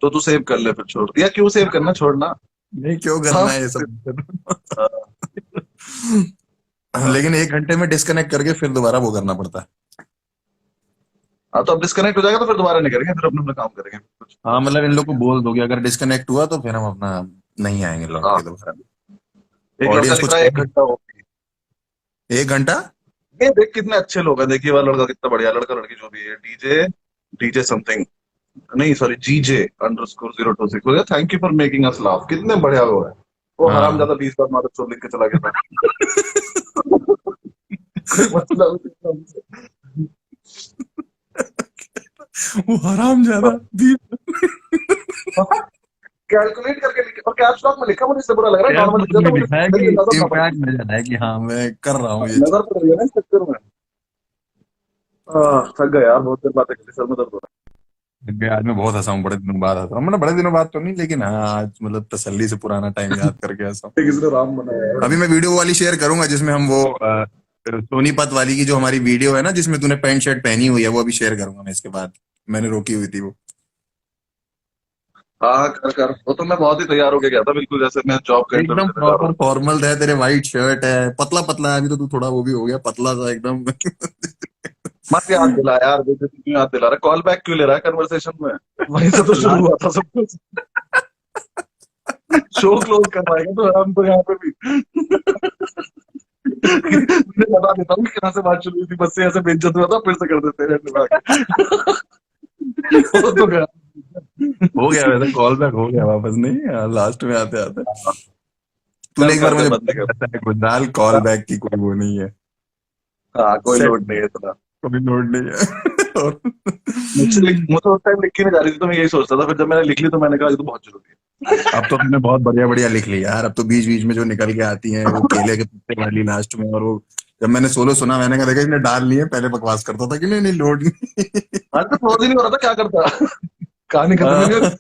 [SPEAKER 2] तो तू सेव कर ले फिर, छोड़ या क्यों सेव करना, छोड़ना।
[SPEAKER 1] नहीं, क्यों
[SPEAKER 2] हाँ
[SPEAKER 1] करना है ये सब।
[SPEAKER 2] हाँ,
[SPEAKER 1] लेकिन 1 घंटे में डिस्कनेक्ट करके फिर दोबारा वो करना पड़ता है।
[SPEAKER 2] हाँ, तो अब डिस्कनेक्ट हो जाएगा तो फिर दोबारा नहीं करेंगे, फिर अपना अपना काम करेंगे कुछ।
[SPEAKER 1] हाँ, मतलब इन लोग को बोल दोगे अगर डिस्कनेक्ट हुआ तो फिर हम अपना नहीं आएंगे लौट
[SPEAKER 2] हाँ,
[SPEAKER 1] के दोबारा।
[SPEAKER 2] एक लड़का
[SPEAKER 1] ऑडियंस
[SPEAKER 2] लिख
[SPEAKER 1] कुछ
[SPEAKER 2] रहा है
[SPEAKER 1] कह
[SPEAKER 2] 1 घंटा हो गया।
[SPEAKER 1] 1 घंटा।
[SPEAKER 2] ये देख कितने अच्छे लोग हैं, देखिए वाला लड़का कितना बढ़िया, लड़का लड़की जो भी है, डीजे, डीजे समथिंग, नहीं सॉरी, GJ_026 बोले thank you for making us laugh, कितने बढ़िया लोग हैं। वो हराम
[SPEAKER 1] हाँ।
[SPEAKER 2] ज्यादा 20 बार मारा चोर लिख के चला गया था। कोई मतलब नहीं।
[SPEAKER 1] वो हराम ज्यादा भी।
[SPEAKER 2] कैलकुलेट करके लिखे और कैप्स लॉक में लिखा, मुझे इससे बुरा लग रहा है,
[SPEAKER 1] यार
[SPEAKER 2] नॉर्मल
[SPEAKER 1] तो
[SPEAKER 2] लिख
[SPEAKER 1] तुम्हें
[SPEAKER 2] देता, मुझे
[SPEAKER 1] दिखा है
[SPEAKER 2] मेरी
[SPEAKER 1] कि
[SPEAKER 2] नजर ना पड़े।
[SPEAKER 1] इम्पैक्ट नजर है कि हाँ मैं कर रहा हूँ ये चीज।
[SPEAKER 2] नजर पड़ रही है ना इस चक्कर में। थक गया यार, बहुत देर बातें कर ली, सर में दर्द हो रहा
[SPEAKER 1] आज मैं बहुत हंसा हूँ, बड़े दिनों बाद हंसा हूँ, मतलब बड़े दिनों बाद तो नहीं, लेकिन हाँ आज मतलब तसल्ली से पुराना टाइम याद करके हंसा हूँ।
[SPEAKER 2] है। किसी ने राम बनाया है।
[SPEAKER 1] अभी मैं वीडियो वाली शेयर करूंगा जिसमें हम वो सोनीपत वाली की जो हमारी वीडियो है ना, जिसमें तूने पैंट शर्ट पहनी हुई है, वो अभी शेयर करूंगा मैं इसके बाद। मैंने रोकी हुई थी वो।
[SPEAKER 2] हाँ कर कर, वो तो मैं बहुत ही तैयार होके गया था, बिल्कुल जैसे मैं जॉब का इंटरव्यू
[SPEAKER 1] एकदम
[SPEAKER 2] देने जा रहा
[SPEAKER 1] प्रॉपर
[SPEAKER 2] हूँ।
[SPEAKER 1] फॉर्मल है, तेरे वाइट शर्ट है, पतला पतला है, अभी तो तू थोड़ा वो भी हो गया पतला सा एकदम।
[SPEAKER 2] मत याद दिला यार, बेइज्जती क्यों याद दिला रहा है, कॉल बैक क्यों ले रहा है कन्वर्सेशन में? वहीं से तो शुरू
[SPEAKER 1] लास्ट।
[SPEAKER 2] हुआ था सब कुछ। शो क्लोज करवाएगा तो हम तो यहाँ पे भी। मैं बता देता हूँ कि कहाँ से बात शुरू हुई थी, बस से ऐसे बेइज्जत हुआ था, फिर से कर देते हैं दिमाग। वो तो गया।
[SPEAKER 1] हो गया वैसे, कॉल बैक हो गया वापस, नहीं लास्ट में आते आते तूने
[SPEAKER 2] चल
[SPEAKER 1] एक बार
[SPEAKER 2] कर कर
[SPEAKER 1] मुझे
[SPEAKER 2] बंद कर।
[SPEAKER 1] बताया था, गुजराल कॉल बैक की कोई वो नहीं है।
[SPEAKER 2] हाँ, कोई
[SPEAKER 1] सेट,
[SPEAKER 2] लोड नहीं है इतना।
[SPEAKER 1] कोई नोट नहीं है। और
[SPEAKER 2] मुझसे उस टाइम लिख के नहीं जा रही थी, तो मैं यही सोचता था, फिर जब मैंने लिख ली तो मैंने कहा ये तो बहुत जरूरी है।
[SPEAKER 1] अब तो तुमने बहुत बढ़िया बढ़िया लिख ली यार। अब तो बीच बीच में जो निकल के आती हैं वो केले के पत्ते वाली लास्ट में, और वो जब मैंने सोलो सुना मैंने कहा देखा इसने डाल लिए, पहले बकवास करता था कि नहीं नहीं लोड नहीं।
[SPEAKER 2] आज तो क्लोज ही नहीं हो रहा था, क्या करता। कहानी खत्म ही नहीं
[SPEAKER 1] हाँ,
[SPEAKER 2] हो रही।